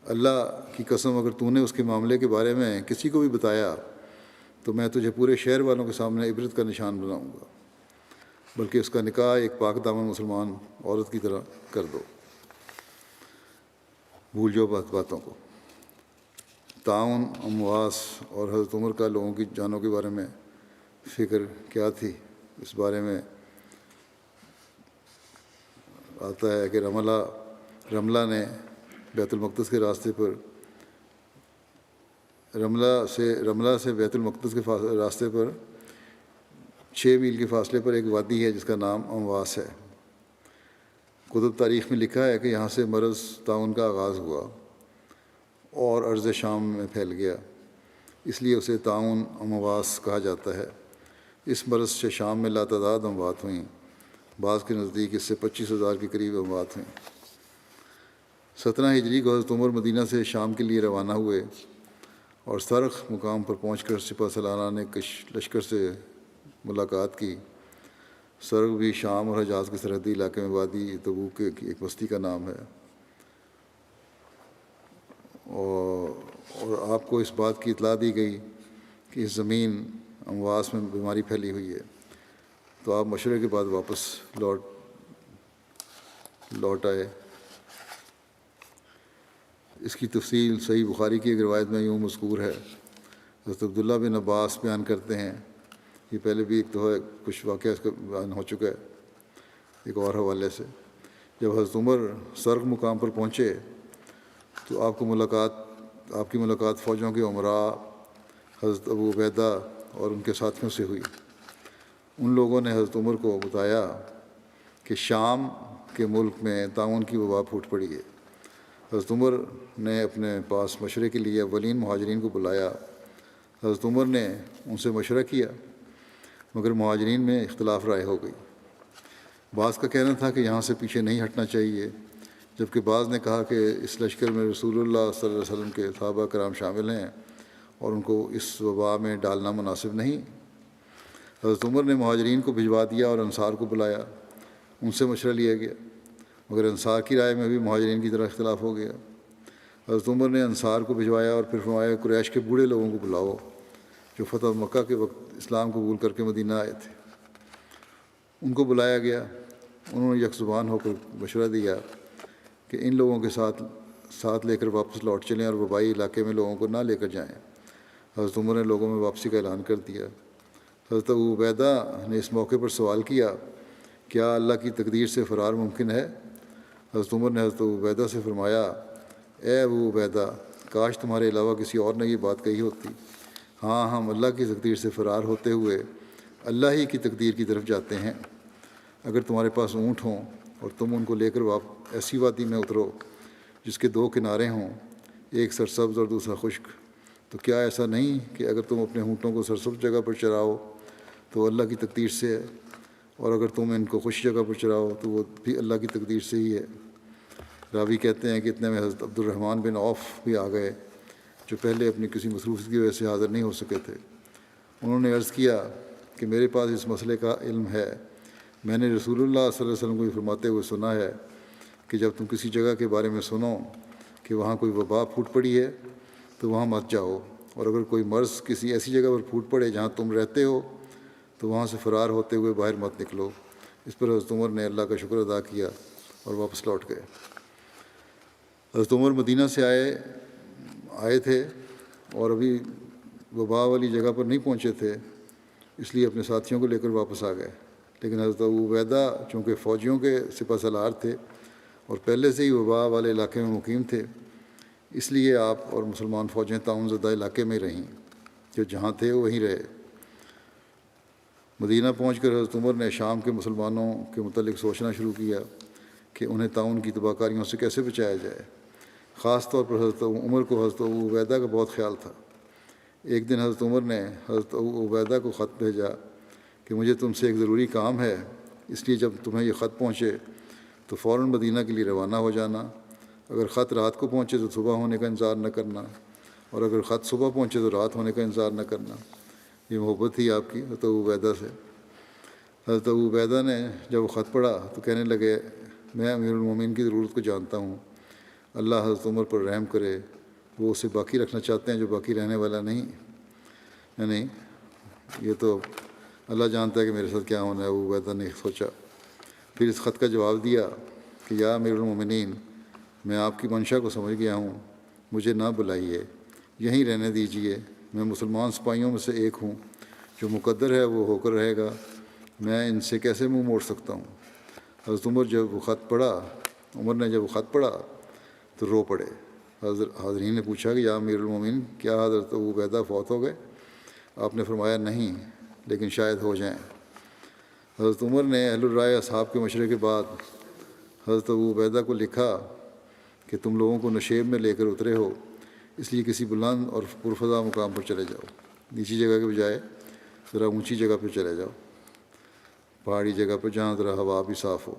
S1: اللہ کی قسم اگر تو نے اس کے معاملے کے بارے میں کسی کو بھی بتایا تو میں تجھے پورے شہر والوں کے سامنے عبرت کا نشان بناؤں گا، بلکہ اس کا نکاح ایک پاک دامن مسلمان عورت کی طرح کر دو۔ بھول جاؤ باتوں کو۔ تعاون، امواس اور حضرت عمر کا لوگوں کی جانوں کے بارے میں فکر کیا تھی، اس بارے میں آتا ہے کہ رملہ نے بیت المقدس کے راستے پر رملہ سے بیت المقدس کے راستے پر 6 میل کے فاصلے پر ایک وادی ہے جس کا نام امواس ہے۔ کتب تاریخ میں لکھا ہے کہ یہاں سے مرض طاعون کا آغاز ہوا اور ارض شام میں پھیل گیا، اس لیے اسے طاعون امواس کہا جاتا ہے۔ اس مرض سے شام میں لاتعداد اموات ہوئیں بعض کے نزدیک اس سے 25,000 کے قریب اموات ہوئیں۔ 17 ہجری کو حضرت عمر مدینہ سے شام کے لیے روانہ ہوئے اور سرخ مقام پر پہنچ کر سپہ سالارہ نے لشکر سے ملاقات کی۔ سرخ بھی شام اور حجاز کے سرحدی علاقے میں وادی تبوک کی ایک بستی کا نام ہے، اور آپ کو اس بات کی اطلاع دی گئی کہ اس زمین امواس میں بیماری پھیلی ہوئی ہے، تو آپ مشورے کے بعد واپس لوٹ آئے۔ اس کی تفصیل صحیح بخاری کی ایک روایت میں یوں مذکور ہے۔ حضرت عبداللہ بن عباس بیان کرتے ہیں، یہ پہلے بھی ایک تو ہے، کچھ واقعہ اس کا بیان ہو چکا ہے ایک اور حوالے سے۔ جب حضرت عمر سرخ مقام پر پہنچے تو آپ کی ملاقات فوجوں کے عمراء حضرت ابو عبیدہ اور ان کے ساتھیوں سے ہوئی۔ ان لوگوں نے حضرت عمر کو بتایا کہ شام کے ملک میں طاعون کی وبا پھوٹ پڑی ہے۔ حضرت عمر نے اپنے پاس مشورے کے لیے اولین مہاجرین کو بلایا۔ حضرت عمر نے ان سے مشورہ کیا، مگر مہاجرین میں اختلاف رائے ہو گئی۔ بعض کا کہنا تھا کہ یہاں سے پیچھے نہیں ہٹنا چاہیے، جبکہ بعض نے کہا کہ اس لشکر میں رسول اللہ صلی اللہ علیہ وسلم کے صحابہ کرام شامل ہیں اور ان کو اس وبا میں ڈالنا مناسب نہیں۔ حضرت عمر نے مہاجرین کو بھجوا دیا اور انصار کو بلایا، ان سے مشورہ لیا گیا، مگر انصار کی رائے میں بھی مہاجرین کی طرح اختلاف ہو گیا۔ حضرت عمر نے انصار کو بھجوایا اور پھر فرمایا قریش کے بوڑھے لوگوں کو بلاؤ جو فتح مکہ کے وقت اسلام قبول کر کے مدینہ آئے تھے۔ ان کو بلایا گیا۔ انہوں نے یک زبان ہو کر مشورہ دیا کہ ان لوگوں کے ساتھ لے کر واپس لوٹ چلیں اور وبائی علاقے میں لوگوں کو نہ لے کر جائیں۔ حضرت عمر نے لوگوں میں واپسی کا اعلان کر دیا۔ حضرت ابو عبیدہ نے اس موقع پر سوال کیا، کیا اللہ کی تقدیر سے فرار ممکن ہے؟ حضرت عمر نے حضرت ابو عبیدہ سے فرمایا، اے ابو عبیدہ، کاش تمہارے علاوہ کسی اور نے یہ بات کہی ہوتی۔ ہاں، ہم اللہ کی تقدیر سے فرار ہوتے ہوئے اللہ ہی کی تقدیر کی طرف جاتے ہیں۔ اگر تمہارے پاس اونٹ ہوں اور تم ان کو لے کر ایسی وادی میں اترو جس کے 2 کنارے ہوں، ایک سرسبز اور دوسرا خشک، تو کیا ایسا نہیں کہ اگر تم اپنے اونٹوں کو سرسبز جگہ پر چراؤ تو اللہ کی تقدیر سے ہے، اور اگر تم ان کو خشک جگہ پر چراؤ تو وہ بھی اللہ کی تقدیر سے ہی ہے۔ راوی کہتے ہیں کہ اتنے میں حضرت عبد الرحمن بن عوف بھی آ گئے، جو پہلے اپنی کسی مصروفیت کی وجہ سے حاضر نہیں ہو سکے تھے۔ انہوں نے عرض کیا کہ میرے پاس اس مسئلے کا علم ہے، میں نے رسول اللہ صلی اللہ علیہ وسلم کو یہ فرماتے ہوئے سنا ہے کہ جب تم کسی جگہ کے بارے میں سنو کہ وہاں کوئی وبا پھوٹ پڑی ہے تو وہاں مت جاؤ، اور اگر کوئی مرض کسی ایسی جگہ پر پھوٹ پڑے جہاں تم رہتے ہو تو وہاں سے فرار ہوتے ہوئے باہر مت نکلو۔ اس پر حضرت عمر نے اللہ کا شکر ادا کیا اور واپس لوٹ گئے۔ حضرت عمر مدینہ سے آئے تھے اور ابھی وبا والی جگہ پر نہیں پہنچے تھے، اس لیے اپنے ساتھیوں کو لے کر واپس آ گئے۔ لیکن حضرت ابو عبیدہ چونکہ فوجیوں کے سپہ سالار تھے اور پہلے سے ہی وبا والے علاقے میں مقیم تھے، اس لیے آپ اور مسلمان فوجیں تعاون زدہ علاقے میں رہیں، جو جہاں تھے وہیں رہے۔ مدینہ پہنچ کر حضرت عمر نے شام کے مسلمانوں کے متعلق سوچنا شروع کیا کہ انہیں تعاون کی تباہ کاریوں سے کیسے بچایا جائے۔ خاص طور پر حضرت عمر کو حضرت ابو عبیدہ کا بہت خیال تھا۔ ایک دن حضرت عمر نے حضرت ابو عبیدہ کو خط بھیجا کہ مجھے تم سے ایک ضروری کام ہے، اس لیے جب تمہیں یہ خط پہنچے تو فوراً مدینہ کے لیے روانہ ہو جانا۔ اگر خط رات کو پہنچے تو صبح ہونے کا انتظار نہ کرنا، اور اگر خط صبح پہنچے تو رات ہونے کا انتظار نہ کرنا۔ یہ محبت تھی آپ کی حضرت ابو عبیدہ سے۔ حضرت ابو عبیدہ نے جب وہ خط پڑھا تو کہنے لگے، میں امیر المومنین کی ضرورت کو جانتا ہوں، اللہ حضرت عمر پر رحم کرے، وہ اسے باقی رکھنا چاہتے ہیں جو باقی رہنے والا نہیں۔ یعنی یہ تو اللہ جانتا ہے کہ میرے ساتھ کیا ہونا ہے۔ ابو عبیدہ نے سوچا، پھر اس خط کا جواب دیا کہ یا امیر المومنین، میں آپ کی منشا کو سمجھ گیا ہوں، مجھے نہ بلائیے، یہیں رہنے دیجیے۔ میں مسلمان سپاہیوں میں سے ایک ہوں، جو مقدر ہے وہ ہو کر رہے گا، میں ان سے کیسے منہ موڑ سکتا ہوں۔ حضرت عمر نے جب وہ خط پڑھا تو رو پڑے۔ حاضرین نے پوچھا کہ یا امیر المومنین، کیا حضرت ابو عبیدہ فوت ہو گئے؟ آپ نے فرمایا نہیں، لیکن شاید ہو جائیں۔ حضرت عمر نے اہل الرائے اصحاب کے مشورے کے بعد حضرت ابو عبیدہ کو لکھا کہ تم لوگوں کو نشیب میں لے کر اترے ہو، اس لیے کسی بلند اور پرفضا مقام پر چلے جاؤ، نیچی جگہ کے بجائے ذرا اونچی جگہ پہ چلے جاؤ۔ پہاڑی جگہ پر جہاں ذرا ہوا بھی صاف ہو۔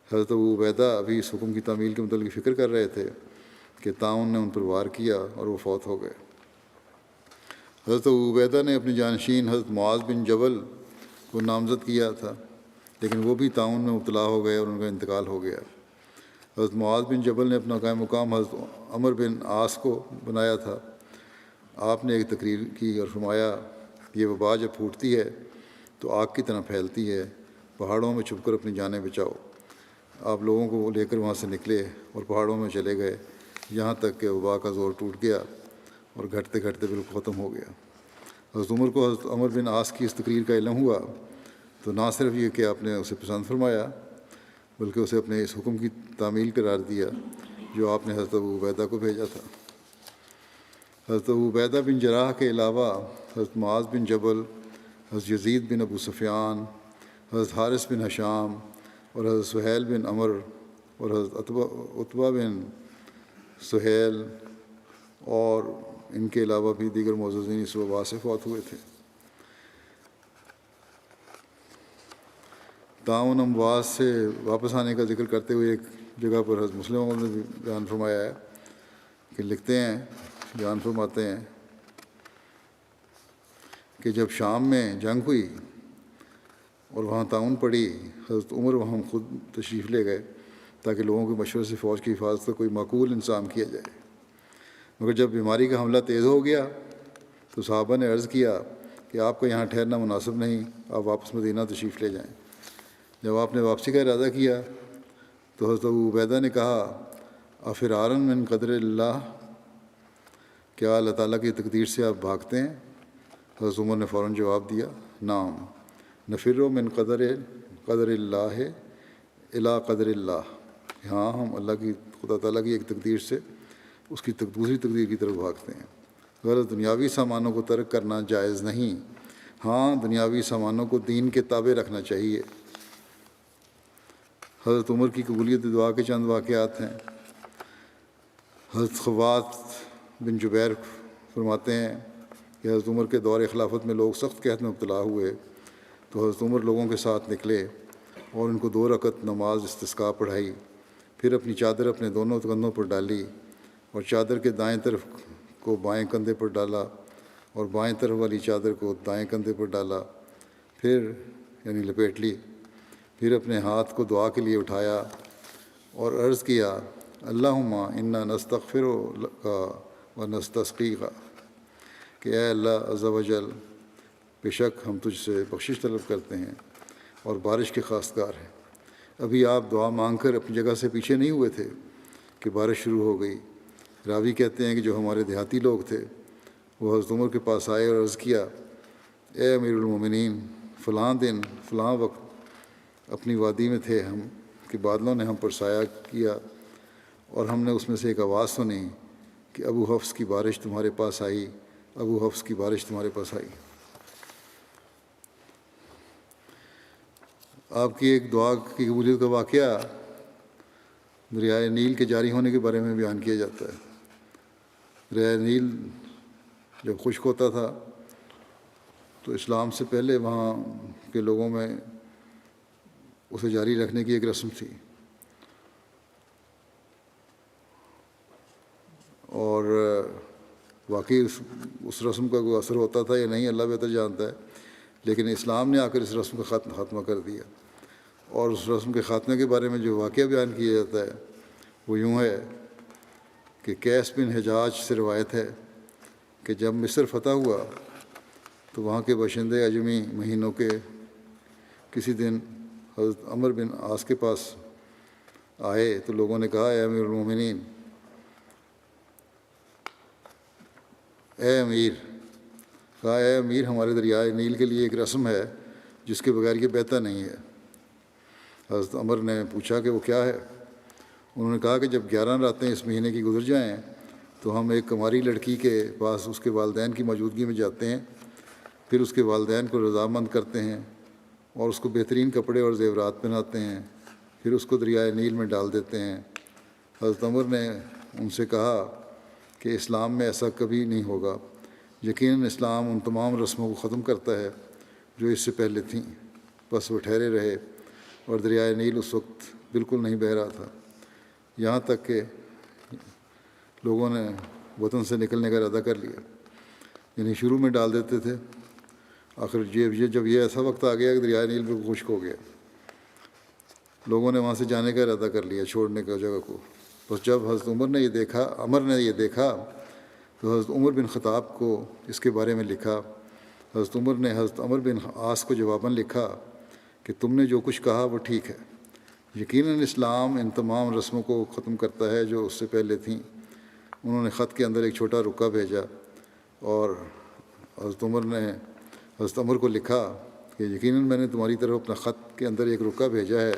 S1: حضرت ابو عبیدہ ابھی اس حکم کی تعمیل کے متعلق فکر کر رہے تھے کہ طاعون نے ان پر وار کیا اور وہ فوت ہو گئے۔ حضرت ابو عبیدہ نے اپنے جانشین حضرت معاذ بن جبل کو نامزد کیا تھا، لیکن وہ بھی طاعون میں مبتلا ہو گئے اور ان کا انتقال ہو گیا۔ حضرت معاذ بن جبل نے اپنا قائم مقام حضرت عمر بن عاص کو بنایا تھا۔ آپ نے ایک تقریر کی اور فرمایا، یہ وبا جب پھوٹتی ہے تو آگ کی طرح پھیلتی ہے، پہاڑوں میں چھپ کر اپنی جانیں بچاؤ۔ آپ لوگوں کو لے کر وہاں سے نکلے اور پہاڑوں میں چلے گئے، یہاں تک کہ وبا کا زور ٹوٹ گیا اور گھٹتے گھٹتے بالکل ختم ہو گیا۔ حضرت عمر کو حضرت عمر بن عاص کی اس تقریر کا علم ہوا تو نہ صرف یہ کہ آپ نے اسے پسند فرمایا، بلکہ اسے اپنے اس حکم کی تعمیل قرار دیا جو آپ نے حضرت ابو عبیدہ کو بھیجا تھا۔ حضرت ابو عبیدہ بن جراح کے علاوہ حضرت معاذ بن جبل، حضرت یزید بن ابو سفیان، حضرت حارث بن ہشام اور حضرت سہیل بن عمر اور حضرت عتبہ بن سہیل اور ان کے علاوہ بھی دیگر معززین اس وبا سے فوت ہوئے تھے۔ طاعون امواس سے واپس آنے کا ذکر کرتے ہوئے ایک جگہ پر حضرت مسلم نے بھی بیان فرمایا ہے کہ لکھتے ہیں، بیان فرماتے ہیں کہ جب شام میں جنگ ہوئی اور وہاں طاعون پڑی، حضرت عمر وہاں خود تشریف لے گئے تاکہ لوگوں کے مشورے سے فوج کی حفاظت کا کوئی معقول انتظام کیا جائے۔ مگر جب بیماری کا حملہ تیز ہو گیا تو صحابہ نے عرض کیا کہ آپ کو یہاں ٹھہرنا مناسب نہیں، آپ واپس مدینہ تشریف لے جائیں۔ جب آپ نے واپسی کا ارادہ کیا تو حضرت ابو عبیدہ نے کہا، افرارن من قدر اللہ، کیا اللہ تعالیٰ کی تقدیر سے آپ بھاگتے ہیں؟ حضرت عمر نے فوراً جواب دیا، نعم نفر من قدر اللہ الی قدر اللہ، ہاں ہم اللہ کی، خدا تعالیٰ کی ایک تقدیر سے اس کی دوسری تقدیر کی طرف بھاگتے ہیں۔ غرض دنیاوی سامانوں کو ترک کرنا جائز نہیں، ہاں دنیاوی سامانوں کو دین کے تابع رکھنا چاہیے۔ حضرت عمر کی قبولیت دعا کے چند واقعات ہیں۔ حضرت خوات بن جبیر فرماتے ہیں کہ حضرت عمر کے دور خلافت میں لوگ سخت قحط میں مبتلا ہوئے تو حضرت عمر لوگوں کے ساتھ نکلے اور ان کو 2 رکعت نماز استسقاء پڑھائی، پھر اپنی چادر اپنے دونوں کندھوں پر ڈالی اور چادر کے دائیں طرف کو بائیں کندھے پر ڈالا اور بائیں طرف والی چادر کو دائیں کندھے پر ڈالا، پھر یعنی لپیٹ لی، پھر اپنے ہاتھ کو دعا کے لیے اٹھایا اور عرض کیا، اللہم انا نستغفرک و نستسقیک، کہ اے اللہ عز و جل، بے شک ہم تجھ سے بخشش طلب کرتے ہیں اور بارش کے خواستگار ہیں۔ ابھی آپ دعا مانگ کر اپنی جگہ سے پیچھے نہیں ہوئے تھے کہ بارش شروع ہو گئی۔ راوی کہتے ہیں کہ جو ہمارے دیہاتی لوگ تھے وہ حضرت عمر کے پاس آئے اور عرض کیا، اے امیر المومنین، فلاں دن فلاں وقت اپنی وادی میں تھے ہم کہ بادلوں نے ہم پر سایہ کیا اور ہم نے اس میں سے ایک آواز سنی کہ ابو حفص کی بارش تمہارے پاس آئی، ابو حفص کی بارش تمہارے پاس آئی۔ آپ کی ایک دعا کی قبولیت کا واقعہ دریائے نیل کے جاری ہونے کے بارے میں بیان کیا جاتا ہے۔ دریائے نیل جب خشک ہوتا تھا تو اسلام سے پہلے وہاں کے لوگوں میں اسے جاری رکھنے کی ایک رسم تھی، اور واقعی اس رسم کا کوئی اثر ہوتا تھا یا نہیں اللہ بہتر جانتا ہے، لیکن اسلام نے آ کر اس رسم کا خاتمہ کر دیا۔ اور اس رسم کے خاتمے کے بارے میں جو واقعہ بیان کیا جاتا ہے وہ یوں ہے کہ قیس بن حجاج سے روایت ہے کہ جب مصر فتح ہوا تو وہاں کے باشندے اجمی مہینوں کے کسی دن حضرت عمر بن عاص کے پاس آئے تو لوگوں نے کہا، اے امیر المومنین، اے امیر، ہمارے دریائے نیل کے لیے ایک رسم ہے جس کے بغیر یہ بہتا نہیں ہے۔ حضرت عمر نے پوچھا کہ وہ کیا ہے؟ انہوں نے کہا کہ جب 11 راتیں اس مہینے کی گزر جائیں تو ہم ایک کماری لڑکی کے پاس اس کے والدین کی موجودگی میں جاتے ہیں، پھر اس کے والدین کو رضامند کرتے ہیں اور اس کو بہترین کپڑے اور زیورات پہناتے ہیں، پھر اس کو دریائے نیل میں ڈال دیتے ہیں۔ حضرت عمر نے ان سے کہا کہ اسلام میں ایسا کبھی نہیں ہوگا، یقیناً اسلام ان تمام رسموں کو ختم کرتا ہے جو اس سے پہلے تھیں۔ بس وہ ٹھہرے رہے اور دریائے نیل اس وقت بالکل نہیں بہہ رہا تھا، یہاں تک کہ لوگوں نے وطن سے نکلنے کا ارادہ کر لیا، یعنی شروع میں ڈال دیتے تھے، آخر جب یہ ایسا وقت آ گیا کہ دریائے نیل بالکل خشک ہو گیا، لوگوں نے وہاں سے جانے کا ارادہ کر لیا، چھوڑنے کا جگہ کو۔ بس جب حضرت عمر نے یہ دیکھا تو حضرت عمر بن خطاب کو اس کے بارے میں لکھا۔ حضرت عمر نے حضرت عمر بن عاص کو جواباً لکھا کہ تم نے جو کچھ کہا وہ ٹھیک ہے، یقیناً اسلام ان تمام رسموں کو ختم کرتا ہے جو اس سے پہلے تھیں۔ انہوں نے خط کے اندر ایک چھوٹا رکا بھیجا اور حضرت عمر نے حضرت عمر کو لکھا کہ یقیناً میں نے تمہاری طرف اپنا خط کے اندر ایک رکا بھیجا ہے،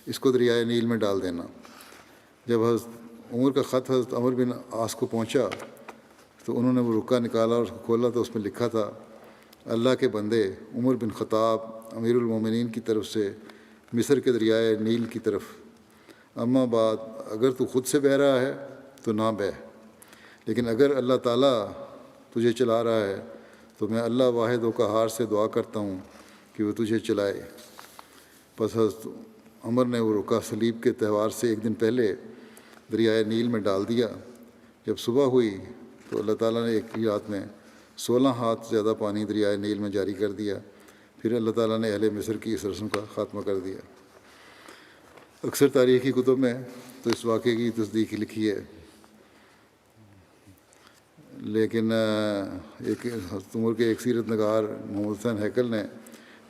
S1: اس کو دریائے نیل میں ڈال دینا۔ جب حضرت عمر کا خط حضرت عمر بن عاص کو پہنچا تو انہوں نے وہ رکا نکالا اور اس کو کھولا تو اس میں لکھا تھا، اللہ کے بندے عمر بن خطاب امیر المومنین کی طرف سے مصر کے دریائے نیل کی طرف، اما بعد اگر تو خود سے بہہ رہا ہے تو نہ بہہ، لیکن اگر اللہ تعالیٰ تجھے چلا رہا ہے تو میں اللہ واحد و قہار سے دعا کرتا ہوں کہ وہ تجھے چلائے۔ پس حضرت عمر نے وہ رکا صلیب کے تہوار سے ایک دن پہلے دریائے نیل میں ڈال دیا۔ جب صبح ہوئی تو اللہ تعالیٰ نے ایک ہی رات میں 16 ہاتھ زیادہ پانی دریائے نیل میں جاری کر دیا۔ پھر اللہ تعالیٰ نے اہل مصر کی اس رسم کا خاتمہ کر دیا۔ اکثر تاریخی کتب میں تو اس واقعے کی تصدیق لکھی ہے، لیکن حضرت عمر کے ایک سیرت نگار محمد حسین ہیکل نے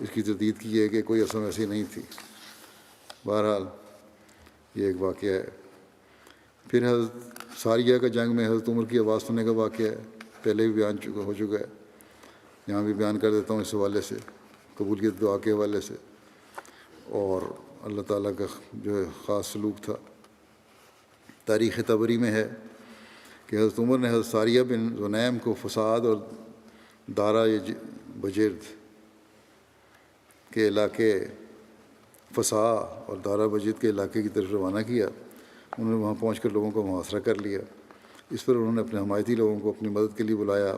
S1: اس کی تردید کی ہے کہ کوئی رسم ایسی نہیں تھی۔ بہرحال یہ ایک واقعہ ہے۔ پھر حضرت ساریہ کا جنگ میں حضرت عمر کی آواز سننے کا واقعہ ہے، پہلے بھی ہو چکا ہے، یہاں بھی بیان کر دیتا ہوں اس حوالے سے، قبولیت دعا کے حوالے سے، اور اللہ تعالیٰ کا جو ہے خاص سلوک تھا۔ تاریخ طبری میں ہے کہ حضرت عمر نے حضرت ساریہ بن زنیم کو فساد اور دارا بجرد کے علاقے فسا اور دارا بجرد کے علاقے کی طرف روانہ کیا۔ انہوں نے وہاں پہنچ کر لوگوں کا محاصرہ کر لیا۔ اس پر انہوں نے اپنے حمایتی لوگوں کو اپنی مدد کے لیے بلایا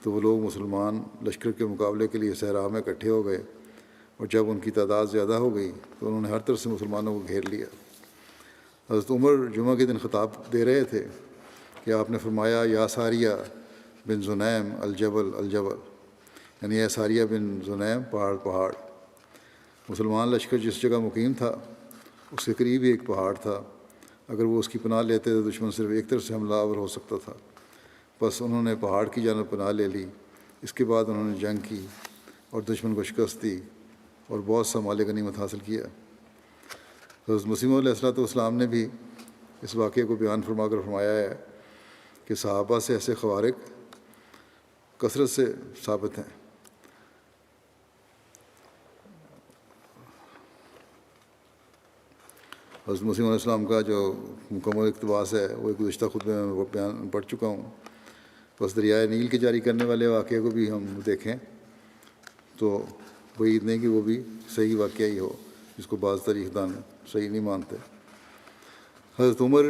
S1: تو وہ لوگ مسلمان لشکر کے مقابلے کے لیے صحرا میں اکٹھے ہو گئے، اور جب ان کی تعداد زیادہ ہو گئی تو انہوں نے ہر طرف سے مسلمانوں کو گھیر لیا۔ حضرت عمر جمعہ کے دن خطاب دے رہے تھے کہ آپ نے فرمایا، یا ساریہ بن زنیم الجبل الجبل، یعنی اے ساریہ بن زنیم پہاڑ پہاڑ۔ مسلمان لشکر جس جگہ مقیم تھا اس کے قریب ہی ایک پہاڑ تھا، اگر وہ اس کی پناہ لیتے تو دشمن صرف ایک طرف سے حملہ آور ہو سکتا تھا۔ بس انہوں نے پہاڑ کی جانب پناہ لے لی۔ اس کے بعد انہوں نے جنگ کی اور دشمن کو شکست دی اور بہت سا مال غنیمت حاصل کیا۔ حضرت مسیح علیہ السلام نے بھی اس واقعے کو بیان فرما کر فرمایا ہے کہ صحابہ سے ایسے خوارق کثرت سے ثابت ہیں۔ حضرت مسیح علیہ السلام کا جو مکمل اقتباس ہے وہ گزشتہ خطبے میں وہ بیان پڑھ چکا ہوں۔ بس دریائے نیل کے جاری کرنے والے واقعے کو بھی ہم دیکھیں تو بعید نہیں کہ وہ بھی صحیح واقعہ ہی ہو، جس کو بعض تاریخ دان صحیح نہیں مانتے۔ حضرت عمر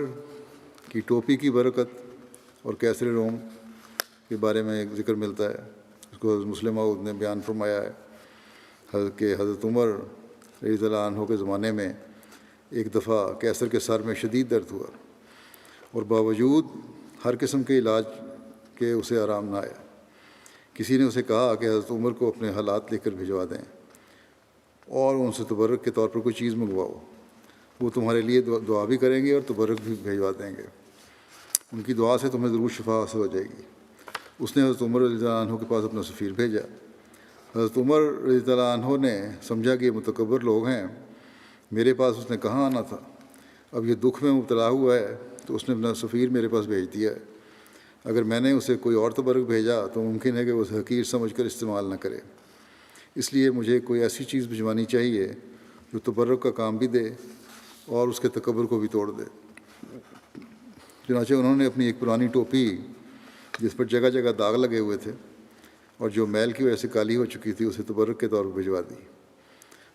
S1: کی ٹوپی کی برکت اور کیسر روم کے بارے میں ایک ذکر ملتا ہے، اس کو حضرت مسلم موعود نے بیان فرمایا ہے کہ حضرت عمر رضی اللہ عنہ کے زمانے میں ایک دفعہ کیسر کے سر میں شدید درد ہوا اور باوجود ہر قسم کے علاج کے اسے آرام نہ آیا۔ کسی نے اسے کہا کہ حضرت عمر کو اپنے حالات لکھ کر بھجوا دیں اور ان سے تبرک کے طور پر کوئی چیز منگواؤ، وہ تمہارے لیے دعا بھی کریں گے اور تبرک بھی بھجوا دیں گے، ان کی دعا سے تمہیں ضرور شفا حاصل ہو جائے گی۔ اس نے حضرت عمر رضی اللہ عنہ کے پاس اپنا سفیر بھیجا۔ حضرت عمر رضی اللہ عنہ نے سمجھا کہ یہ متکبر لوگ ہیں، میرے پاس اس نے کہاں آنا تھا، اب یہ دکھ میں مبتلا ہوا ہے تو اس نے اپنا سفیر میرے پاس بھیج دیا ہے۔ اگر میں نے اسے کوئی اور تبرک بھیجا تو ممکن ہے کہ وہ اسے حقیر سمجھ کر استعمال نہ کرے، اس لیے مجھے کوئی ایسی چیز بھجوانی چاہیے جو تبرک کا کام بھی دے اور اس کے تکبر کو بھی توڑ دے۔ چنانچہ انہوں نے اپنی ایک پرانی ٹوپی جس پر جگہ جگہ داغ لگے ہوئے تھے اور جو میل کی وجہ سے کالی ہو چکی تھی اسے تبرک کے طور پر بھجوا دی۔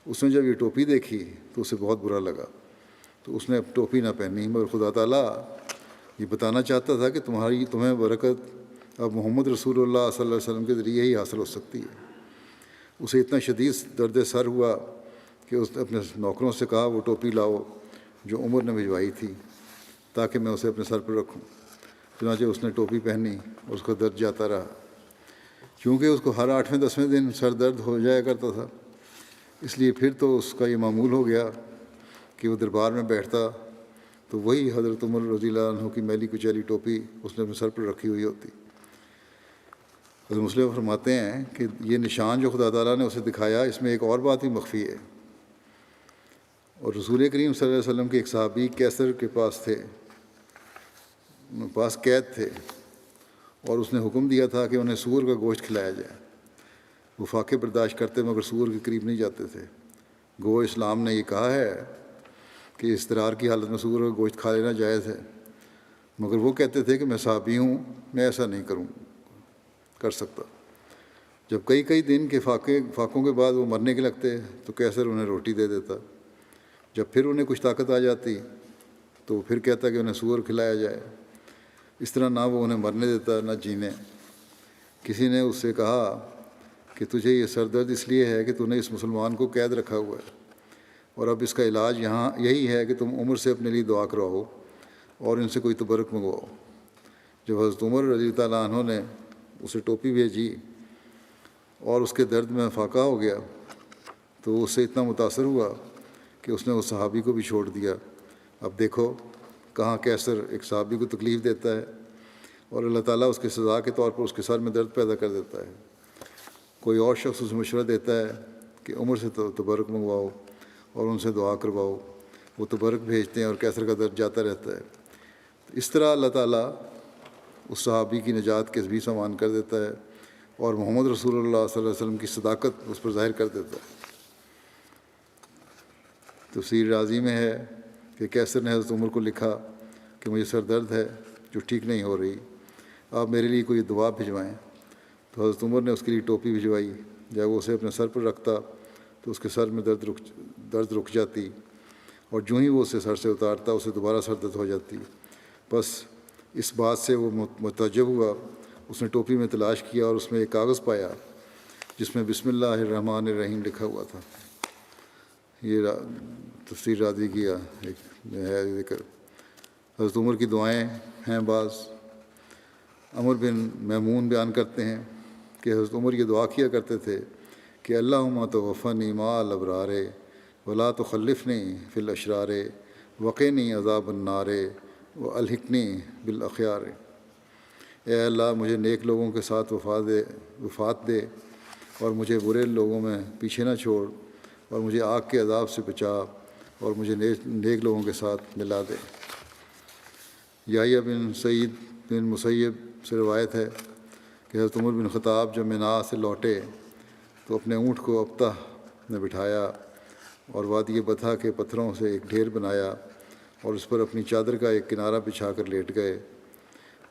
S1: اس نے جب یہ ٹوپی دیکھی تو اسے بہت برا لگا، تو اس نے اب ٹوپی نہ پہنی، مگر خدا تعالیٰ یہ بتانا چاہتا تھا کہ تمہیں برکت اب محمد رسول اللہ صلی اللہ علیہ وسلم کے ذریعے ہی حاصل ہو سکتی ہے۔ اسے اتنا شدید درد سر ہوا کہ اس نے اپنے نوکروں سے کہا وہ ٹوپی لاؤ جو عمر نے بھجوائی تھی تاکہ میں اسے اپنے سر پر رکھوں۔ چنانچہ اس نے ٹوپی پہنی اور اس کا درد جاتا رہا۔ کیونکہ اس کو ہر 8ویں 10ویں دن سر درد ہو جایا کرتا تھا، اس لیے پھر تو اس کا یہ معمول ہو گیا کہ وہ دربار میں بیٹھتا تو وہی حضرت عمر رضی اللہ عنہ کی میلی کچیلی ٹوپی اس نے اپنے سر پر رکھی ہوئی ہوتی۔ حضرت مسلم فرماتے ہیں کہ یہ نشان جو خدا تعالیٰ نے اسے دکھایا، اس میں ایک اور بات بھی مخفی ہے۔ اور رسول کریم صلی اللہ علیہ وسلم کے ایک صحابی کیسر کے پاس قید تھے، اور اس نے حکم دیا تھا کہ انہیں سور کا گوشت کھلایا جائے۔ وہ فاقے برداشت کرتے مگر سور کے قریب نہیں جاتے تھے۔ گو اسلام نے یہ کہا ہے کہ اضطرار کی حالت میں سور کا گوشت کھا لینا جائز ہے، مگر وہ کہتے تھے کہ میں صحابی ہوں، میں ایسا نہیں کر سکتا۔ جب کئی دن کے فاقوں کے بعد وہ مرنے کے لگتے تو کیسر انہیں روٹی دے دیتا۔ جب پھر انہیں کچھ طاقت آ جاتی تو پھر کہتا کہ انہیں سور کھلایا جائے۔ اس طرح نہ وہ انہیں مرنے دیتا نہ جینے۔ کسی نے اس سے کہا کہ تجھے یہ سر درد اس لیے ہے کہ تو نے اس مسلمان کو قید رکھا ہوا ہے، اور اب اس کا علاج یہی ہے کہ تم عمر سے اپنے لیے دعا کرواؤ اور ان سے کوئی تبرک منگواؤ۔ جب حضرت عمر رضی اللہ عنہ نے اسے ٹوپی بھیجی اور اس کے درد میں فاقہ ہو گیا تو وہ اس سے اتنا متاثر ہوا کہ اس نے اس صحابی کو بھی چھوڑ دیا۔ اب دیکھو کہاں کیسر ایک صحابی کو تکلیف دیتا ہے اور اللہ تعالیٰ اس کے سزا کے طور پر اس کے سر میں درد پیدا کر دیتا ہے۔ کوئی اور شخص اسے مشورہ دیتا ہے کہ عمر سے تبرک منگواؤ اور ان سے دعا کرواؤ، وہ تبرک بھیجتے ہیں اور کیسر کا درد جاتا رہتا ہے۔ اس طرح اللہ تعالیٰ اس صحابی کی نجات کے بھی سامان کر دیتا ہے اور محمد رسول اللہ صلی اللہ علیہ وسلم کی صداقت اس پر ظاہر کر دیتا ہے۔ تفسیر رازی میں ہے کہ کیسر نے حضرت عمر کو لکھا کہ مجھے سر درد ہے جو ٹھیک نہیں ہو رہی، آپ میرے لیے کوئی دوا بھجوائیں۔ تو حضرت عمر نے اس کے لیے ٹوپی بھجوائی۔ جب وہ اسے اپنے سر پر رکھتا تو اس کے سر میں درد رک جاتی، اور جو ہی وہ اسے سر سے اتارتا اسے دوبارہ سر درد ہو جاتی۔ بس اس بات سے وہ متعجب ہوا۔ اس نے ٹوپی میں تلاش کیا اور اس میں ایک کاغذ پایا جس میں بسم اللہ الرحمن الرحیم لکھا ہوا تھا۔ یہ تفسیر رازی کیا ایک ہے ذکر۔ حضرت عمر کی دعائیں ہیں بعض۔ عمر بن میمون بیان کرتے ہیں کہ حضرت عمر یہ دعا کیا کرتے تھے کہ اللہم توفنی مع الابرار ولا تخلفنی فی الاشرار وقنی عذاب النار والحقنی بالاخیار۔ اے اللہ مجھے نیک لوگوں کے ساتھ وفات دے اور مجھے برے لوگوں میں پیچھے نہ چھوڑ، اور مجھے آگ کے عذاب سے بچا اور مجھے نیک لوگوں کے ساتھ ملا دے۔ یحییٰ بن سعید بن مسیب سے روایت ہے کہ حضرت عمر بن خطاب جب مینا سے لوٹے تو اپنے اونٹ کو ابطح نے بٹھایا اور وادی بطحا کے پتھروں سے ایک ڈھیر بنایا اور اس پر اپنی چادر کا ایک کنارہ بچھا کر لیٹ گئے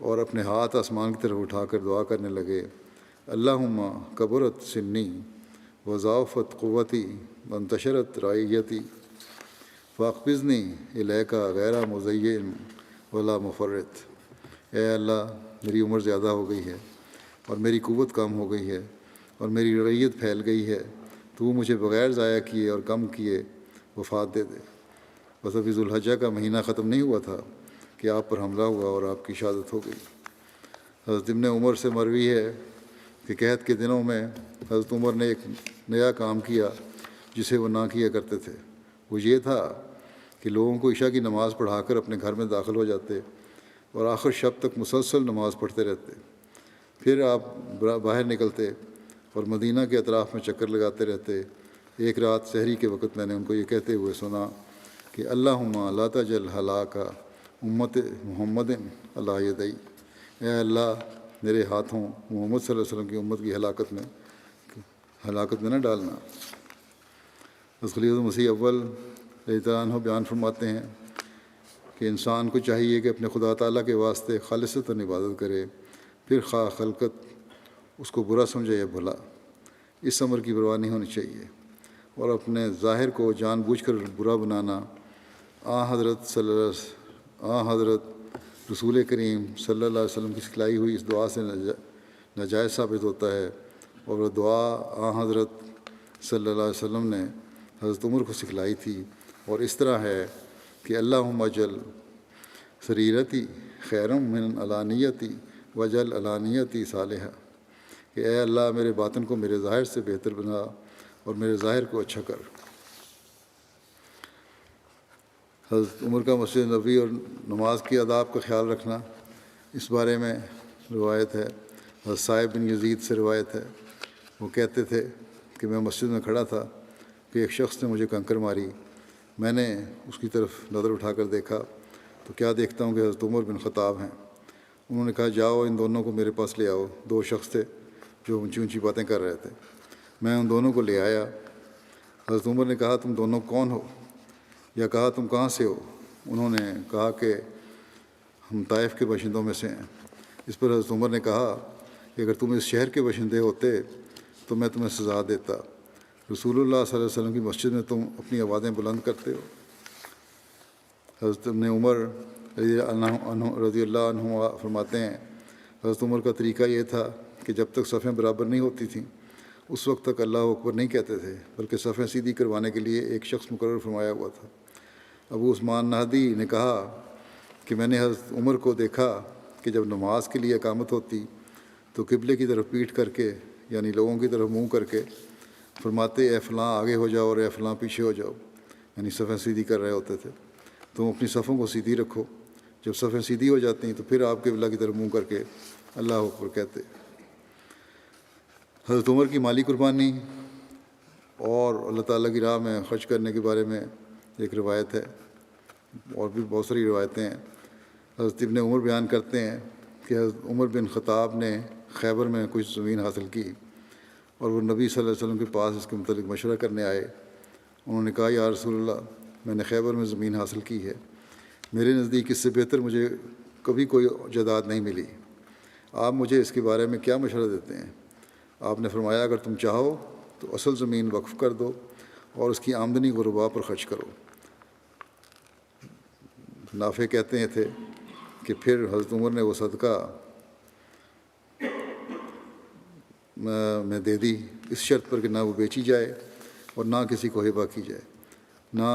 S1: اور اپنے ہاتھ آسمان کی طرف اٹھا کر دعا کرنے لگے، اللہم کبرت سنی وضعفت قوتی وانتشرت رعیتی فاقبضنی الیک غیر مزین ولا مفرط۔ اے اللہ میری عمر زیادہ ہو گئی ہے اور میری قوت کم ہو گئی ہے اور میری رعیت پھیل گئی ہے، تو مجھے بغیر ضائع کیے اور کم کیے وفات دے دے۔ بس ابھی ذوالحجہ کا مہینہ ختم نہیں ہوا تھا کہ آپ پر حملہ ہوا اور آپ کی شہادت ہو گئی۔ حضرت ابن عمر سے مروی ہے کہ قحط کے دنوں میں حضرت عمر نے ایک نیا کام کیا جسے وہ نہ کیا کرتے تھے۔ وہ یہ تھا کہ لوگوں کو عشاء کی نماز پڑھا کر اپنے گھر میں داخل ہو جاتے اور آخر شب تک مسلسل نماز پڑھتے رہتے۔ پھر آپ باہر نکلتے اور مدینہ کے اطراف میں چکر لگاتے رہتے۔ ایک رات سحری کے وقت میں نے ان کو یہ کہتے ہوئے سنا کہ اللہم لا تجعل ہلاک امت محمد علی یدی، اے اللہ میرے ہاتھوں محمد صلی اللہ علیہ وسلم کی امت کی ہلاکت میں نہ ڈالنا۔ حضرت خلیفۃ المسیح اول رضی اللہ عنہ بیان فرماتے ہیں کہ انسان کو چاہیے کہ اپنے خدا تعالیٰ کے واسطے خالصتاً عبادت کرے، پھر خواہ خلقت اس کو برا سمجھے یا بھلا، اس امر کی پرواہ نہیں ہونی چاہیے، اور اپنے ظاہر کو جان بوجھ کر برا بنانا حضرت رسول کریم صلی اللہ علیہ وسلم کی سکھلائی ہوئی اس دعا سے ناجائز ثابت ہوتا ہے، اور وہ دعا حضرت صلی اللہ علیہ وسلم نے حضرت عمر کو سکھلائی تھی، اور اس طرح ہے کہ اللہم اجل سریرتی خیرم من علانیتی وجل علانیتی صالحہ، کہ اے اللہ میرے باطن کو میرے ظاہر سے بہتر بنا اور میرے ظاہر کو اچھا کر۔ حضرت عمر کا مسجد نبوی اور نماز کی آداب کا خیال رکھنا، اس بارے میں روایت ہے، حضرت صاحب بن یزید سے روایت ہے، وہ کہتے تھے کہ میں مسجد میں کھڑا تھا کہ ایک شخص نے مجھے کنکر ماری، میں نے اس کی طرف نظر اٹھا کر دیکھا تو کیا دیکھتا ہوں کہ حضرت عمر بن خطاب ہیں۔ انہوں نے کہا جاؤ ان دونوں کو میرے پاس لے آؤ۔ دو شخص تھے جو اونچی اونچی باتیں کر رہے تھے، میں ان دونوں کو لے آیا۔ حضرت عمر نے کہا تم دونوں کون ہو، یا کہا تم کہاں سے ہو؟ انہوں نے کہا کہ ہم طائف کے باشندوں میں سے ہیں۔ اس پر حضرت عمر نے کہا کہ اگر تم اس شہر کے باشندے ہوتے تو میں تمہیں سزا دیتا، رسول اللہ صلی اللہ علیہ وسلم کی مسجد میں تم اپنی آوازیں بلند کرتے ہو۔ حضرت ابن عمر رضی اللہ عنہ فرماتے ہیں حضرت عمر کا طریقہ یہ تھا کہ جب تک صفیں برابر نہیں ہوتی تھیں اس وقت تک اللہ اکبر نہیں کہتے تھے، بلکہ صفیں سیدھی کروانے کے لیے ایک شخص مقرر فرمایا ہوا تھا۔ ابو عثمان نہدی نے کہا کہ میں نے حضرت عمر کو دیکھا کہ جب نماز کے لیے اقامت ہوتی تو قبلے کی طرف پیٹھ کر کے، یعنی لوگوں کی طرف منہ کر کے فرماتے اے فلاں آگے ہو جاؤ اور اے فلاں پیچھے ہو جاؤ، یعنی صفیں سیدھی کر رہے ہوتے تھے۔ تم اپنی صفوں کو سیدھی رکھو، جب صفیں سیدھی ہو جاتی ہیں تو پھر آپ قبلہ کی طرف منہ کر کے اللہ اکبر کہتے۔ حضرت عمر کی مالی قربانی اور اللہ تعالیٰ کی راہ میں خرچ کرنے کے بارے میں ایک روایت ہے، اور بھی بہت ساری روایتیں ہیں۔ حضرت ابن عمر بیان کرتے ہیں کہ حضرت عمر بن خطاب نے خیبر میں کچھ زمین حاصل کی اور وہ نبی صلی اللہ علیہ وسلم کے پاس اس کے متعلق مشورہ کرنے آئے۔ انہوں نے کہا یا رسول اللہ، میں نے خیبر میں زمین حاصل کی ہے، میرے نزدیک اس سے بہتر مجھے کبھی کوئی جائیداد نہیں ملی، آپ مجھے اس کے بارے میں کیا مشورہ دیتے ہیں؟ آپ نے فرمایا اگر تم چاہو تو اصل زمین وقف کر دو اور اس کی آمدنی غرباء پر خرچ کرو۔ نافع کہتے تھے کہ پھر حضرت عمر نے وہ صدقہ میں دے دی، اس شرط پر کہ نہ وہ بیچی جائے اور نہ کسی کو ہبہ کی جائے، نہ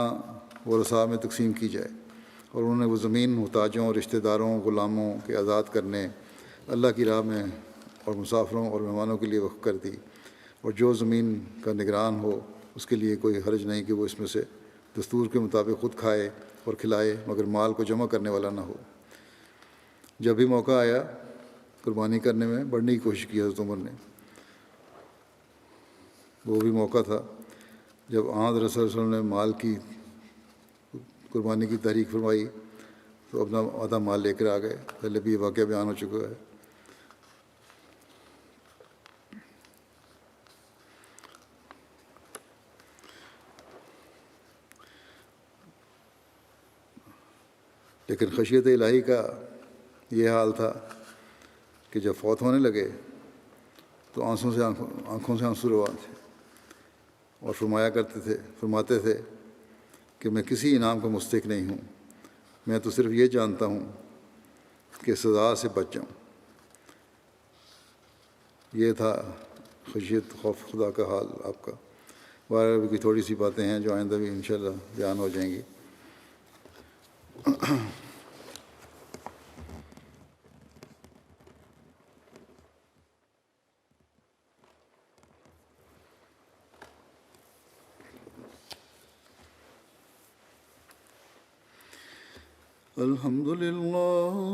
S1: وہ رسا میں تقسیم کی جائے، اور انہوں نے وہ زمین محتاجوں اور رشتہ داروں غلاموں کے آزاد کرنے، اللہ کی راہ میں اور مسافروں اور مہمانوں کے لیے وقف کر دی، اور جو زمین کا نگران ہو اس کے لیے کوئی حرج نہیں کہ وہ اس میں سے دستور کے مطابق خود کھائے اور کھلائے، مگر مال کو جمع کرنے والا نہ ہو۔ جب بھی موقع آیا قربانی کرنے میں بڑھنے کی کوشش کی حضرت عمر نے۔ وہ بھی موقع تھا جب حضرت صلی اللہ علیہ وسلم نے مال کی قربانی کی تحریک فرمائی تو اپنا آدھا مال لے کر آ گئے۔ پہلے بھی یہ واقعہ بیان ہو چکا ہے۔ لیکن خشیت الہی کا یہ حال تھا کہ جب فوت ہونے لگے تو آنکھوں سے آنسو روان تھے، اور فرماتے تھے کہ میں کسی انعام کا مستحق نہیں ہوں، میں تو صرف یہ جانتا ہوں کہ سزا سے بچ جاؤں۔ یہ تھا خشیت خوف خدا کا حال آپ کا۔ بارے بھی تھوڑی سی باتیں ہیں جو آئندہ بھی انشاءاللہ بیان ہو جائیں گی۔ الحمد لله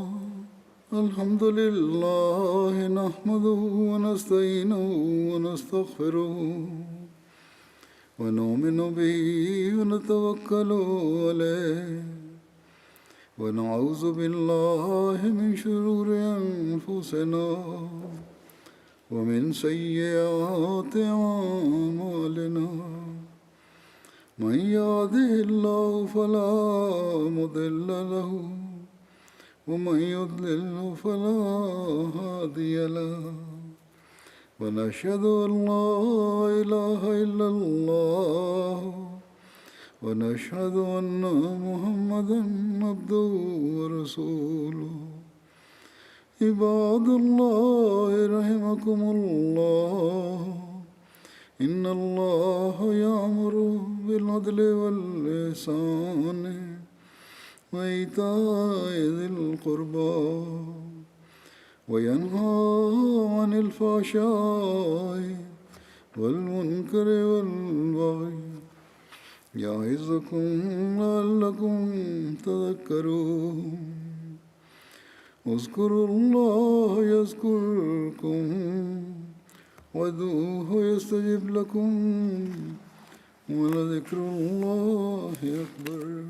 S1: نحمده ونستعينه ونستغفره ونؤمن به ونتوكل عليه ونعوذ بالله من شرور أنفسنا ومن سيئات أعمالنا، من يهده الله فلا مضل له ومن يضلل فلا هادي له، ونشهد أن لا إله إلا الله ونشهد أن محمدا عبده ورسوله۔ عباد الله رحمكم الله، إن الله يأمر بالعدل والإحسان وإيتاء ذي القربى وينهى عن الفحشاء والمنكر والبغي يعظكم لعلكم تذكرون اذكروا الله يذكركم وادعوه يستجب لكم ولذكر الله أكبر